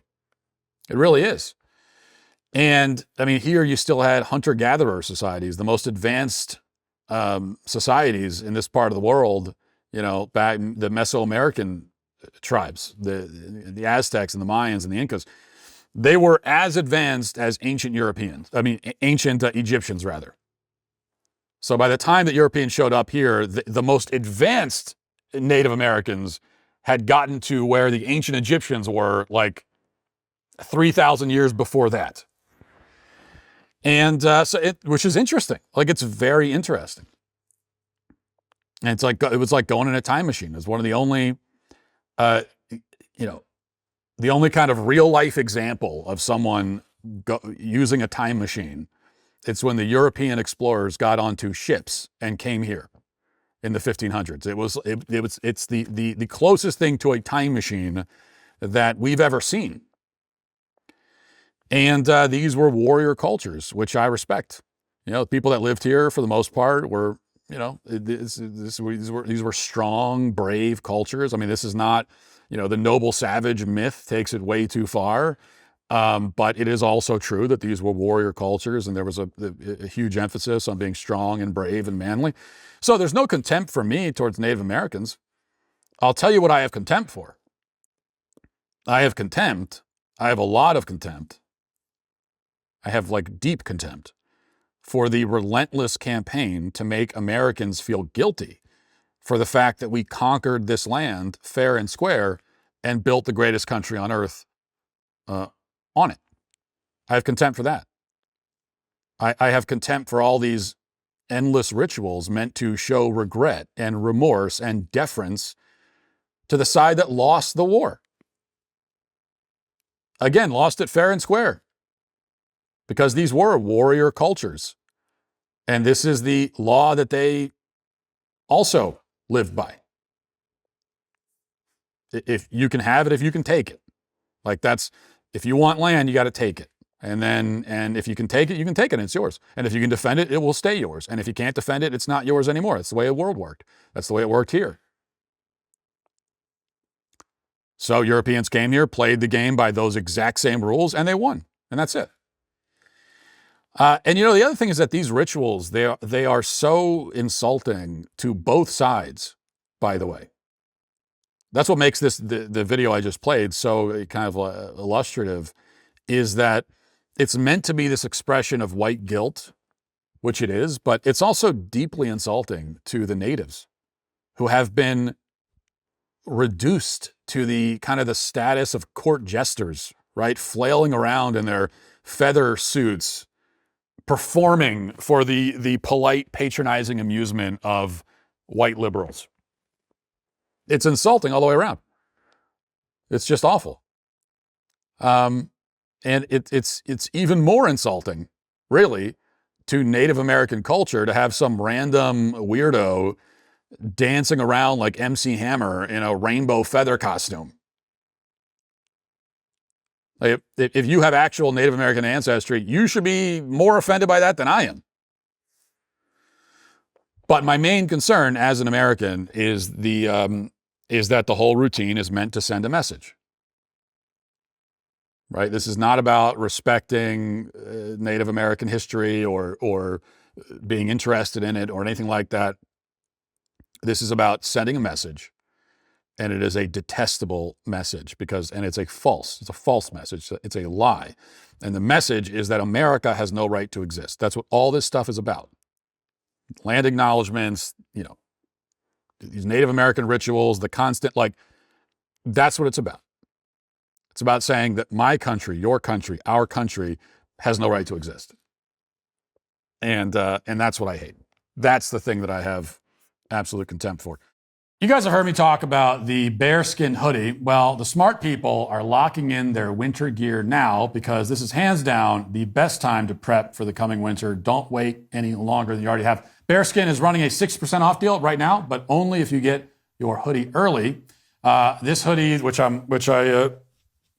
It really is. And I mean, here you still had hunter-gatherer societies, the most advanced societies in this part of the world, back the Mesoamerican tribes, the Aztecs and the Mayans and the Incas. They were as advanced as ancient Egyptians rather. So by the time that Europeans showed up here, the most advanced Native Americans had gotten to where the ancient Egyptians were, like 3,000 years before that. And which is interesting. Like, it's very interesting. And it was like going in a time machine. It's one of the only, the only kind of real life example of someone using a time machine. It's when the European explorers got onto ships and came here in the 1500s. It's the closest thing to a time machine that we've ever seen. And these were warrior cultures, which I respect. The people that lived here for the most part were, these were strong, brave cultures. I mean, this is not, the noble savage myth takes it way too far. But it is also true that these were warrior cultures, and there was a huge emphasis on being strong and brave and manly. So there's no contempt for me towards Native Americans. I'll tell you what I have contempt for. I have contempt. I have a lot of contempt. I have deep contempt for the relentless campaign to make Americans feel guilty for the fact that we conquered this land fair and square and built the greatest country on earth on it. I have contempt for that. I have contempt for all these endless rituals meant to show regret and remorse and deference to the side that lost the war. Again, lost it fair and square. Because these were warrior cultures. And this is the law that they also lived by. If you can have it, if you can take it. If you want land, you got to take it. And if you can take it, you can take it, and it's yours. And if you can defend it, it will stay yours. And if you can't defend it, it's not yours anymore. That's the way the world worked. That's the way it worked here. So Europeans came here, played the game by those exact same rules, and they won. And that's it. And the other thing is that these rituals, they are so insulting to both sides, by the way. That's what makes the video I just played so kind of illustrative, is that it's meant to be this expression of white guilt, which it is, but it's also deeply insulting to the natives who have been reduced to the kind of the status of court jesters, right? Flailing around in their feather suits, performing for the polite, patronizing amusement of white liberals. It's insulting all the way around. It's just awful. And it's even more insulting, really, to Native American culture to have some random weirdo dancing around like MC Hammer in a rainbow feather costume. If you have actual Native American ancestry, you should be more offended by that than I am. But my main concern as an American is that the whole routine is meant to send a message. Right? This is not about respecting Native American history or being interested in it or anything like that. This is about sending a message. And it is a detestable message it's a false message. It's a lie. And the message is that America has no right to exist. That's what all this stuff is about. Land acknowledgements, these Native American rituals, the constant, that's what it's about. It's about saying that my country, your country, our country has no right to exist. And that's what I hate. That's the thing that I have absolute contempt for. You guys have heard me talk about the bearskin hoodie. Well, the smart people are locking in their winter gear now because this is hands down the best time to prep for the coming winter. Don't wait any longer than you already have. Bearskin is running a 60% off deal right now, but only if you get your hoodie early. This hoodie, which I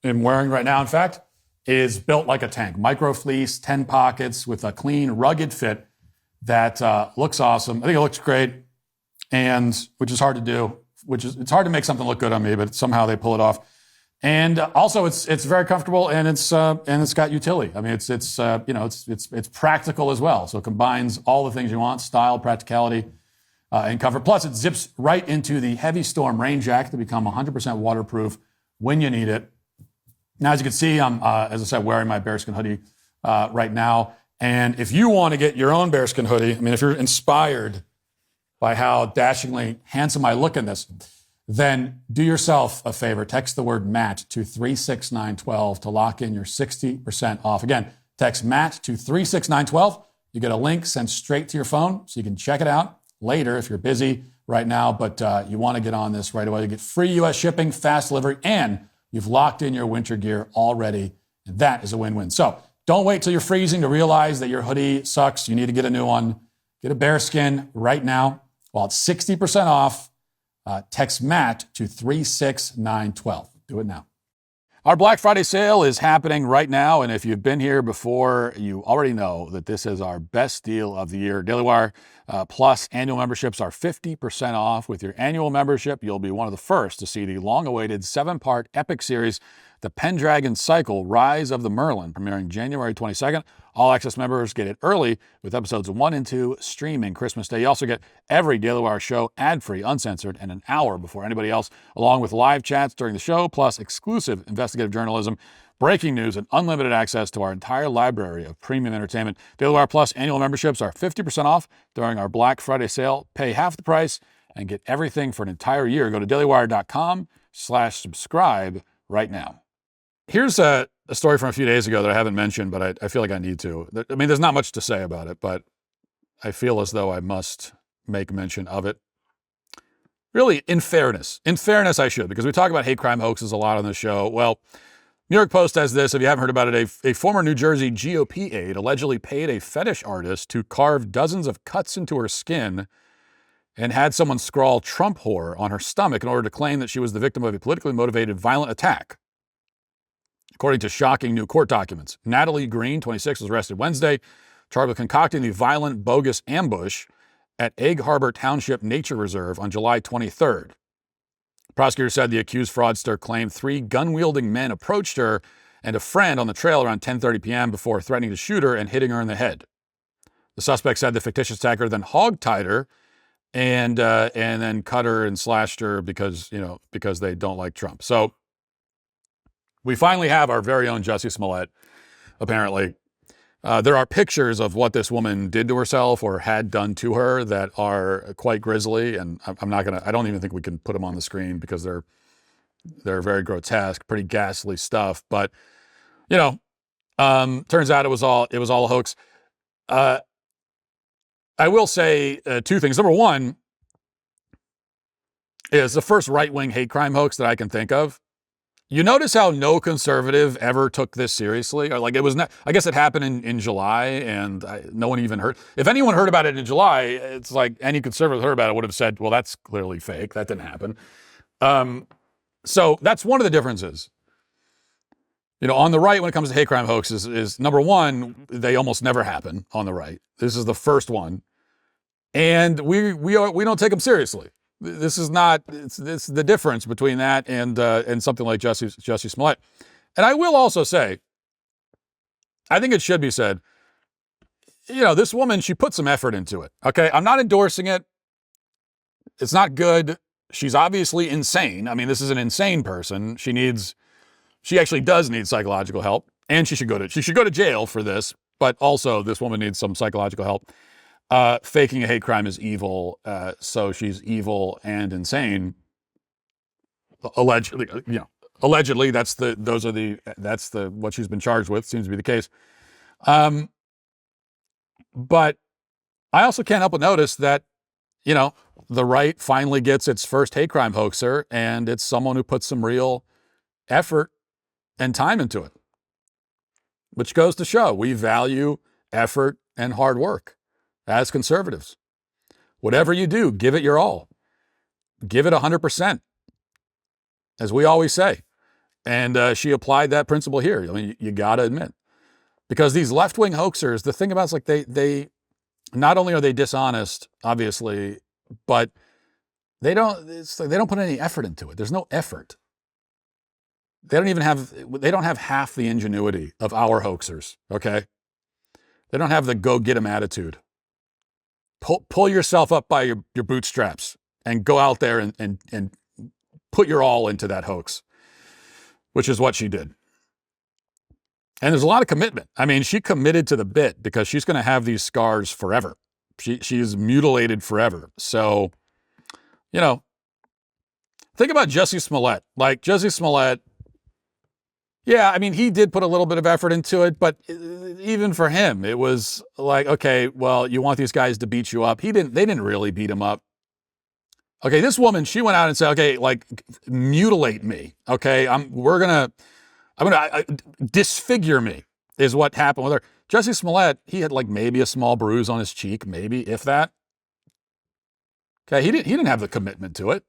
am wearing right now, in fact, is built like a tank. Micro fleece, 10 pockets with a clean, rugged fit that looks awesome. I think it looks great, and which is hard to do. It's hard to make something look good on me, but somehow they pull it off. And also, it's very comfortable, and it's got utility. I mean, it's practical as well. So it combines all the things you want: style, practicality, and comfort. Plus, it zips right into the heavy storm rain jacket to become 100% waterproof when you need it. Now, as you can see, I'm, as I said, wearing my bearskin hoodie right now. And if you want to get your own bearskin hoodie, I mean, if you're inspired by how dashingly handsome I look in this, then do yourself a favor. Text the word Matt to 36912 to lock in your 60% off. Again, text Matt to 36912. You get a link sent straight to your phone so you can check it out later if you're busy right now, but you want to get on this right away. You get free U.S. shipping, fast delivery, and you've locked in your winter gear already, and that is a win-win. So don't wait till you're freezing to realize that your hoodie sucks. You need to get a new one. Get a bearskin right now while it's 60% off. Text Matt to 36912. Do it now. Our Black Friday sale is happening right now, and if you've been here before, you already know that this is our best deal of the year. Daily Wire Plus annual memberships are 50% off. With your annual membership, you'll be one of the first to see the long-awaited 7-part epic series, The Pendragon Cycle: Rise of the Merlin, premiering January 22nd. All Access members get it early with episodes 1 and 2 streaming Christmas Day. You also get every Daily Wire show ad-free, uncensored, and an hour before anybody else, along with live chats during the show, plus exclusive investigative journalism, breaking news, and unlimited access to our entire library of premium entertainment. Daily Wire Plus annual memberships are 50% off during our Black Friday sale. Pay half the price and get everything for an entire year. Go to dailywire.com/subscribe right now. Here's a story from a few days ago that I haven't mentioned, but I feel like I need to. I mean, there's not much to say about it, but I feel as though I must make mention of it. Really, in fairness, I should, because we talk about hate crime hoaxes a lot on the show. Well, New York Post has this, if you haven't heard about it, a former New Jersey GOP aide allegedly paid a fetish artist to carve dozens of cuts into her skin and had someone scrawl "Trump whore" on her stomach in order to claim that she was the victim of a politically motivated violent attack. According to shocking new court documents, Natalie Green, 26, was arrested Wednesday, charged with concocting the violent, bogus ambush at Egg Harbor Township Nature Reserve on July 23rd. Prosecutors said the accused fraudster claimed 3 gun-wielding men approached her and a friend on the trail around 10:30 p.m. before threatening to shoot her and hitting her in the head. The suspect said the fictitious attacker then hog-tied her and then cut her and slashed her because they don't like Trump. So we finally have our very own Jussie Smollett, apparently. There are pictures of what this woman did to herself or had done to her that are quite grisly, and I don't even think we can put them on the screen because they're very grotesque, pretty ghastly stuff. But, turns out it was all a hoax. I will say 2 things. Number one is the first right-wing hate crime hoax that I can think of. You notice how no conservative ever took this seriously? Or like it was not, I guess it happened in July and no one even heard. If anyone heard about it in July, it's like any conservative heard about it would have said, well, that's clearly fake. That didn't happen. So that's one of the differences. On the right, when it comes to hate crime hoaxes, is number one, they almost never happen on the right. This is the first one. And we don't take them seriously. This is not, it's the difference between that and something like Jussie Smollett. And I will also say, I think it should be said, this woman, she put some effort into it. Okay. I'm not endorsing it. It's not good. She's obviously insane. I mean, this is an insane person. She actually does need psychological help, and she should go to jail for this. But also this woman needs some psychological help. Faking a hate crime is evil, so she's evil and insane. Allegedly, that's what she's been charged with. Seems to be the case. But I also can't help but notice that, the right finally gets its first hate crime hoaxer, and it's someone who puts some real effort and time into it, which goes to show we value effort and hard work. As conservatives, whatever you do, give it your all. Give it 100%. As we always say, And she applied that principle here. I mean, you got to admit. Because these left-wing hoaxers, the thing about it's like they not only are they dishonest, obviously, but they don't put any effort into it. There's no effort. They don't have half the ingenuity of our hoaxers, okay? They don't have the go get 'em attitude. Pull yourself up by your bootstraps and go out there and put your all into that hoax, which is what she did. And there's a lot of commitment. I mean, she committed to the bit because she's going to have these scars forever. She's mutilated forever. So, think about Jussie Smollett. Like Jussie Smollett, yeah, I mean, he did put a little bit of effort into it, but even for him, it was like, okay, well, you want these guys to beat you up. They didn't really beat him up. Okay, this woman, she went out and said, okay, like mutilate me. Okay, I'm gonna disfigure me is what happened with her. Jussie Smollett, he had like maybe a small bruise on his cheek, maybe if that. Okay, he didn't have the commitment to it.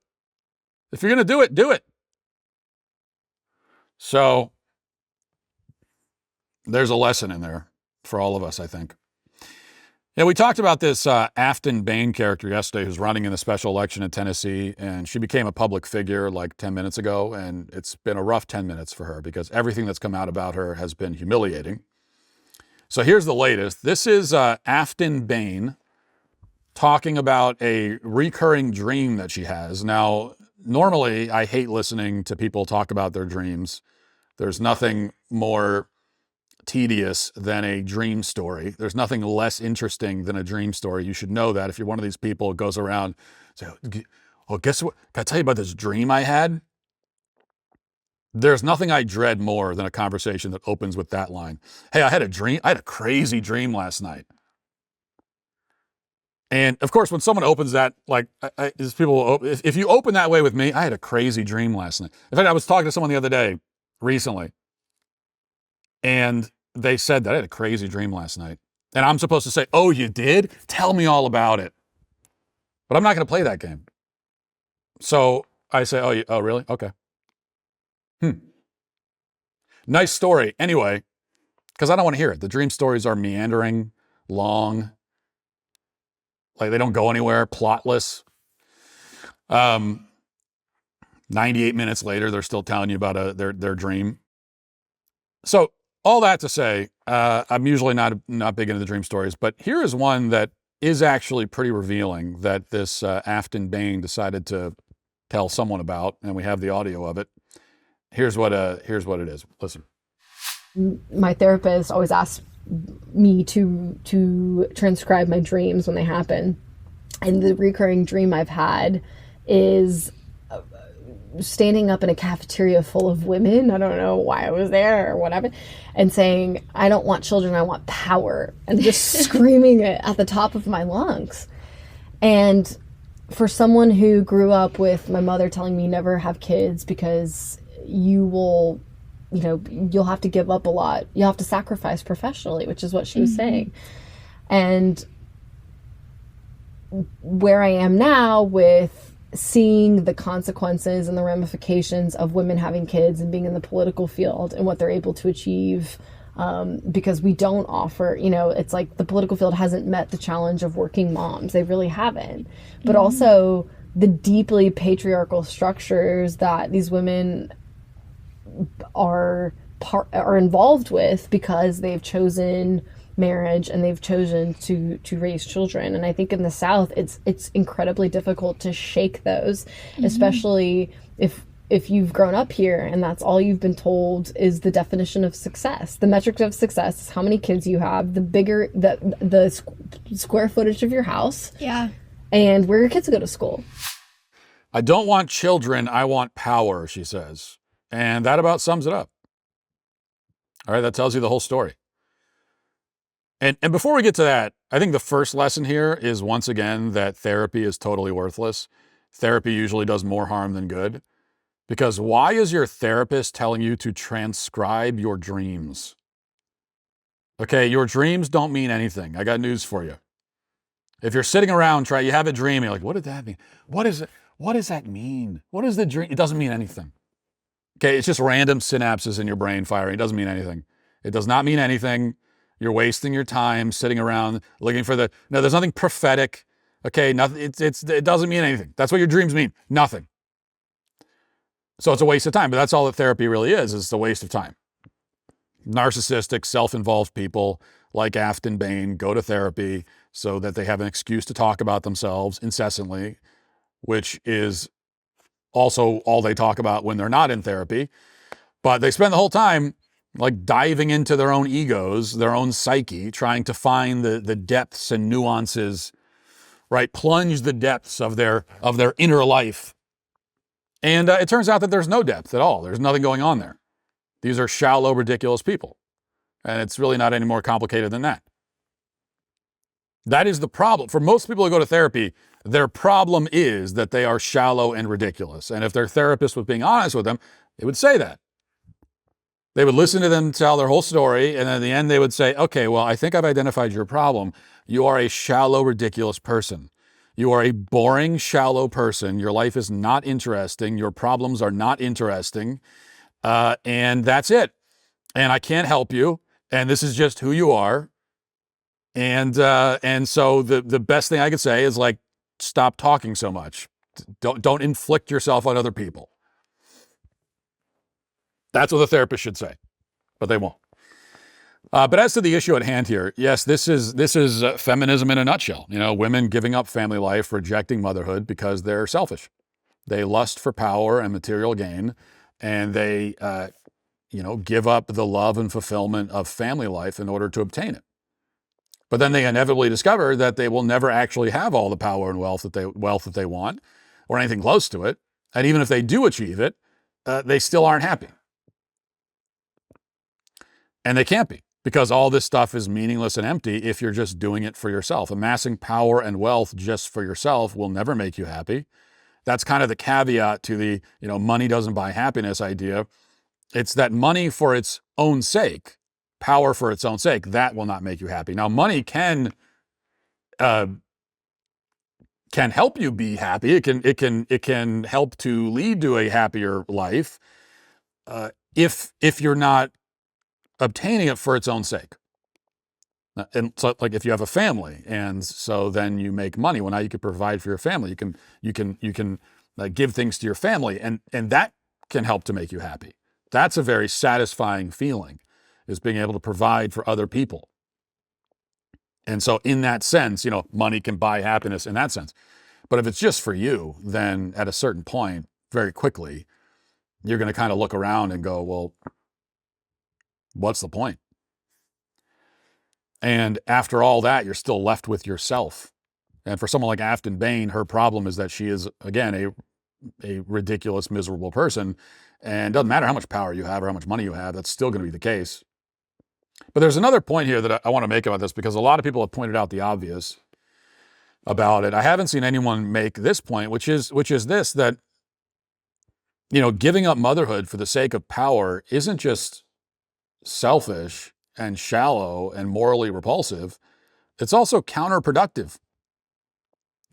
If you're gonna do it, do it. So there's a lesson in there for all of us, I think. Yeah, we talked about this Aftyn Behn character yesterday who's running in the special election in Tennessee, and she became a public figure like 10 minutes ago, and it's been a rough 10 minutes for her because everything that's come out about her has been humiliating. So here's the latest. This is Aftyn Behn talking about a recurring dream that she has. Now, normally I hate listening to people talk about their dreams. There's nothing more tedious than a dream story. There's nothing less interesting than a dream story. You should know that if you're one of these people who goes around and say, oh, guess what? Can I tell you about this dream I had? There's nothing I dread more than a conversation that opens with that line. Hey, I had a dream. I had a crazy dream last night. And of course, when someone opens that, like, if you open that way with me, I had a crazy dream last night. In fact, I was talking to someone the other day recently, and they said that I had a crazy dream last night. And I'm supposed to say, oh, you did? Tell me all about it. But I'm not going to play that game. So I say, oh, really? Okay. Nice story. Anyway, because I don't want to hear it. The dream stories are meandering, long, like they don't go anywhere, plotless. 98 minutes later, they're still telling you about their dream. So all that to say, I'm usually not big into the dream stories, but here is one that is actually pretty revealing that this Aftyn Behn decided to tell someone about, and we have the audio of it. Here's what it is. Listen. My therapist always asks me to transcribe my dreams when they happen, and the recurring dream I've had is standing up in a cafeteria full of women. I don't know why I was there or whatever, and saying, I don't want children, I want power, and just screaming it at the top of my lungs. And for someone who grew up with my mother telling me never have kids because you'll have to give up a lot. You'll have to sacrifice professionally, which is what she was saying. And where I am now with seeing the consequences and the ramifications of women having kids and being in the political field and what they're able to achieve, because we don't offer, it's like the political field hasn't met the challenge of working moms. They really haven't. But also the deeply patriarchal structures that these women are involved with because they've chosen marriage and they've chosen to raise children. And I think in the South, it's incredibly difficult to shake those, especially if you've grown up here and that's all you've been told is the definition of success. The metric of success is how many kids you have, the bigger the square footage of your house, and where your kids go to school. I don't want children, I want power, she says. And that about sums it up. All right, that tells you the whole story. And before we get to that, I think the first lesson here is, once again, that therapy is totally worthless. Therapy usually does more harm than good. Because why is your therapist telling you to transcribe your dreams? Okay, your dreams don't mean anything. I got news for you. If you're sitting around, you have a dream, you're like, what did that mean? What is it? What does that mean? What is the dream? It doesn't mean anything. Okay, it's just random synapses in your brain firing. It doesn't mean anything. It does not mean anything. You're wasting your time sitting around looking for no, there's nothing prophetic. Okay, nothing. It doesn't mean anything. That's what your dreams mean. Nothing. So it's a waste of time, but that's all that therapy really is. It's a waste of time. Narcissistic, self-involved people like Aftyn, Behn go to therapy so that they have an excuse to talk about themselves incessantly, which is also all they talk about when they're not in therapy. But they spend the whole time like diving into their own egos, their own psyche, trying to find the depths and nuances, right? Plunge the depths of their inner life. And it turns out that there's no depth at all. There's nothing going on there. These are shallow, ridiculous people. And it's really not any more complicated than that. That is the problem. For most people who go to therapy, their problem is that they are shallow and ridiculous. And if their therapist was being honest with them, they would say that. They would listen to them tell their whole story, and then at the end they would say, okay, well, I think I've identified your problem. You are a shallow, ridiculous person. You are a boring, shallow person. Your life is not interesting. Your problems are not interesting. And that's it. And I can't help you. And this is just who you are. And so the best thing I could say is like, stop talking so much. Don't inflict yourself on other people. That's what the therapist should say, but they won't. But as to the issue at hand here, yes, this is feminism in a nutshell. You know, women giving up family life, rejecting motherhood because they're selfish. They lust for power and material gain, and they, give up the love and fulfillment of family life in order to obtain it. But then they inevitably discover that they will never actually have all the power and wealth that they want, or anything close to it. And even if they do achieve it, they still aren't happy. And they can't be, because all this stuff is meaningless and empty if you're just doing it for yourself. Amassing power and wealth just for yourself will never make you happy. That's kind of the caveat to the, money doesn't buy happiness idea. It's that money for its own sake, power for its own sake, that will not make you happy. Now, money can help you be happy. It can help to lead to a happier life if you're not obtaining it for its own sake. And so, like, if you have a family, and so then you make money, well, now you can provide for your family. You can give things to your family, and that can help to make you happy. That's a very satisfying feeling, is being able to provide for other people. And so, in that sense, money can buy happiness in that sense. But if it's just for you, then at a certain point, very quickly, you're going to kind of look around and go, well, what's the point? And after all that, you're still left with yourself. And for someone like Aftyn Behn, her problem is that she is, again, a ridiculous, miserable person. And it doesn't matter how much power you have or how much money you have, that's still going to be the case. But there's another point here that I want to make about this, because a lot of people have pointed out the obvious about it. I haven't seen anyone make this point, which is this, that, giving up motherhood for the sake of power isn't just selfish and shallow and morally repulsive. It's also counterproductive.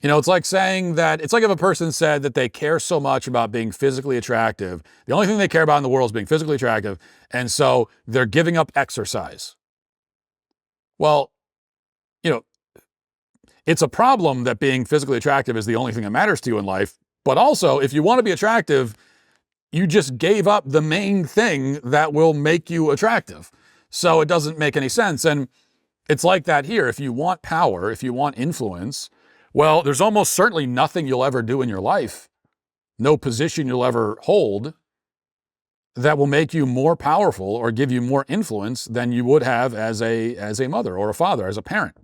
It's like saying that, it's like if a person said that they care so much about being physically attractive, the only thing they care about in the world is being physically attractive, and so they're giving up exercise. Well, it's a problem that being physically attractive is the only thing that matters to you in life, but also, if you want to be attractive, you just gave up the main thing that will make you attractive. So it doesn't make any sense. And it's like that here. If you want power, if you want influence, well, there's almost certainly nothing you'll ever do in your life, no position you'll ever hold, that will make you more powerful or give you more influence than you would have as a mother or a father, as a parent.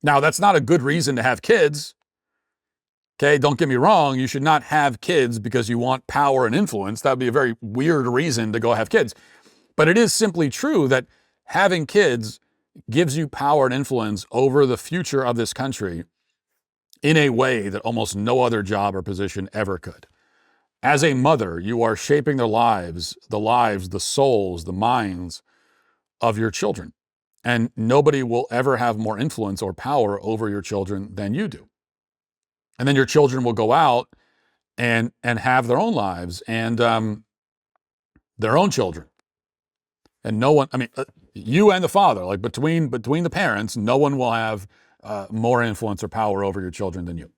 Now, that's not a good reason to have kids. Okay, don't get me wrong. You should not have kids because you want power and influence. That would be a very weird reason to go have kids. But it is simply true that having kids gives you power and influence over the future of this country in a way that almost no other job or position ever could. As a mother, you are shaping the lives, the souls, the minds of your children. And nobody will ever have more influence or power over your children than you do. And then your children will go out and have their own lives. And their own children. And no one, I mean, you and the father, like between the parents, no one will have more influence or power over your children than you.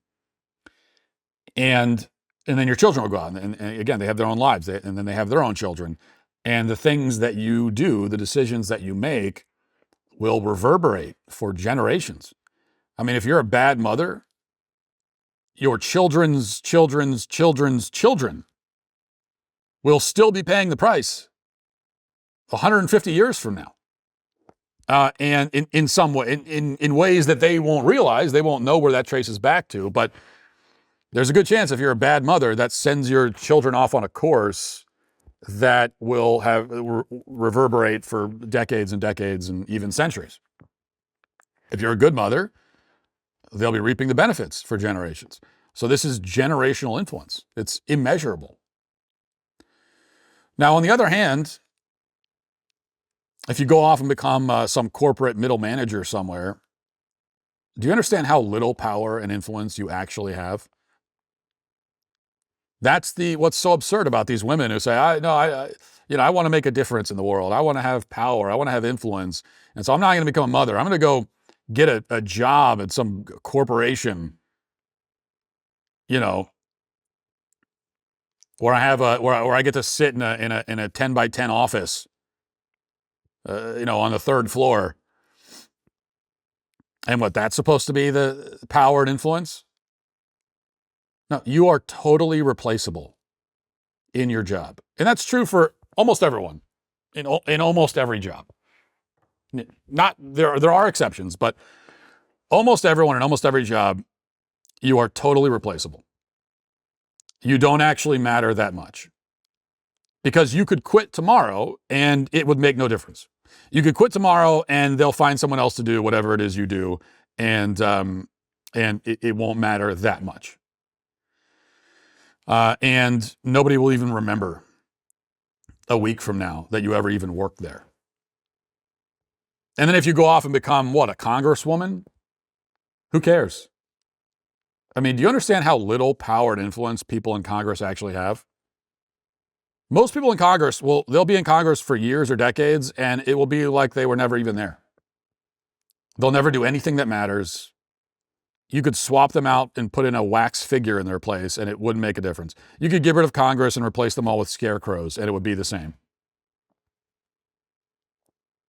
And then your children will go out, and again, they have their own lives, and then they have their own children. And the things that you do, the decisions that you make, will reverberate for generations. I mean, if you're a bad mother, your children's children's children's children will still be paying the price 150 years from now. And in some way, in ways that they won't realize, they won't know where that traces back to. But there's a good chance if you're a bad mother, that sends your children off on a course that will have reverberate for decades and decades and even centuries. If you're a good mother, they'll be reaping the benefits for generations. So this is generational influence. It's immeasurable. Now, on the other hand, if you go off and become some corporate middle manager somewhere, do you understand how little power and influence you actually have? That's what's so absurd about these women who say, I want to make a difference in the world. I want to have power. I want to have influence. And so I'm not going to become a mother. I'm going to go get a job at some corporation, where I have where I get to sit in a 10 by 10 office, on the third floor. And what, that's supposed to be the power and influence? No, you are totally replaceable in your job. And that's true for almost everyone in almost every job. There are exceptions, but almost everyone in almost every job, you are totally replaceable. You don't actually matter that much. Because you could quit tomorrow and it would make no difference. You could quit tomorrow and they'll find someone else to do whatever it is you do, and it won't matter that much. And nobody will even remember a week from now that you ever even worked there. And then if you go off and become, a congresswoman? Who cares? I mean, do you understand how little power and influence people in Congress actually have? Most people in Congress, they'll be in Congress for years or decades, and it will be like they were never even there. They'll never do anything that matters. You could swap them out and put in a wax figure in their place, and it wouldn't make a difference. You could get rid of Congress and replace them all with scarecrows, and it would be the same.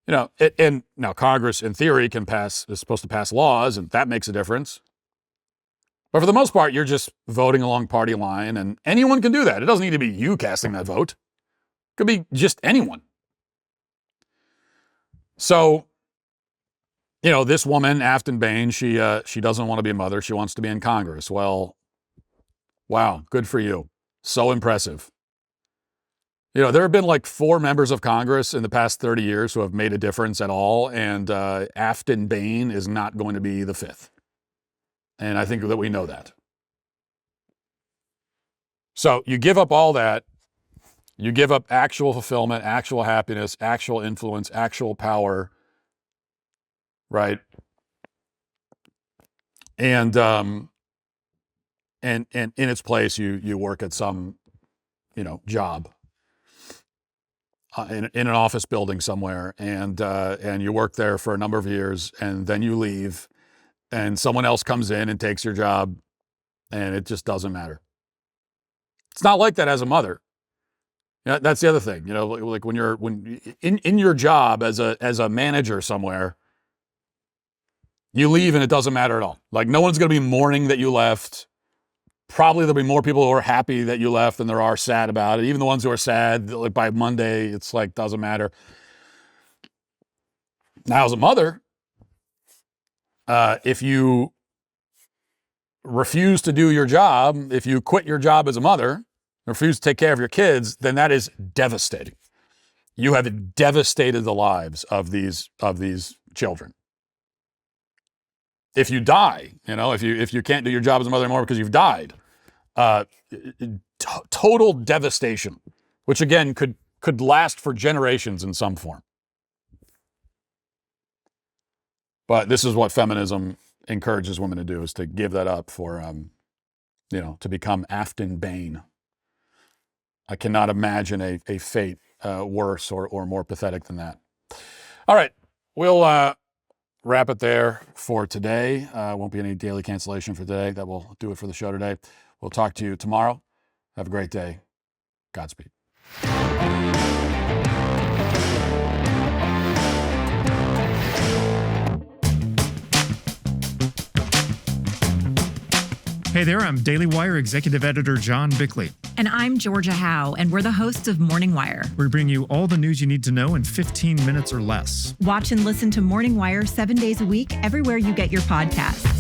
And now Congress, in theory, is supposed to pass laws, and that makes a difference. But for the most part, you're just voting along party line, and anyone can do that. It doesn't need to be you casting that vote. It could be just anyone. So, this woman, Aftyn Behn, she doesn't want to be a mother. She wants to be in Congress. Well, wow, good for you. So impressive. There have been like 4 members of Congress in the past 30 years who have made a difference at all, and Aftyn Behn is not going to be the 5th. And I think that we know that. So you give up all that. You give up actual fulfillment, actual happiness, actual influence, actual power, right? And in its place, you work at some, job in an office building somewhere, and you work there for a number of years, and then you leave. And someone else comes in and takes your job, and it just doesn't matter. It's not like that as a mother. That's the other thing. Like when in your job as a manager somewhere, you leave and it doesn't matter at all. Like no one's going to be mourning that you left. Probably there'll be more people who are happy that you left than there are sad about it. Even the ones who are sad, like by Monday, it's like doesn't matter. Now as a mother, if you refuse to do your job, if you quit your job as a mother, refuse to take care of your kids, then that is devastating. You have devastated the lives of these children. If you die, if you can't do your job as a mother anymore because you've died, total devastation, which again could last for generations in some form. But this is what feminism encourages women to do, is to give that up for, to become Aftyn Behn. I cannot imagine a fate worse or more pathetic than that. All right, we'll wrap it there for today. Won't be any daily cancellation for today. That will do it for the show today. We'll talk to you tomorrow. Have a great day. Godspeed. Hey there, I'm Daily Wire Executive Editor John Bickley. And I'm Georgia Howe, and we're the hosts of Morning Wire. We bring you all the news you need to know in 15 minutes or less. Watch and listen to Morning Wire 7 days a week, everywhere you get your podcasts.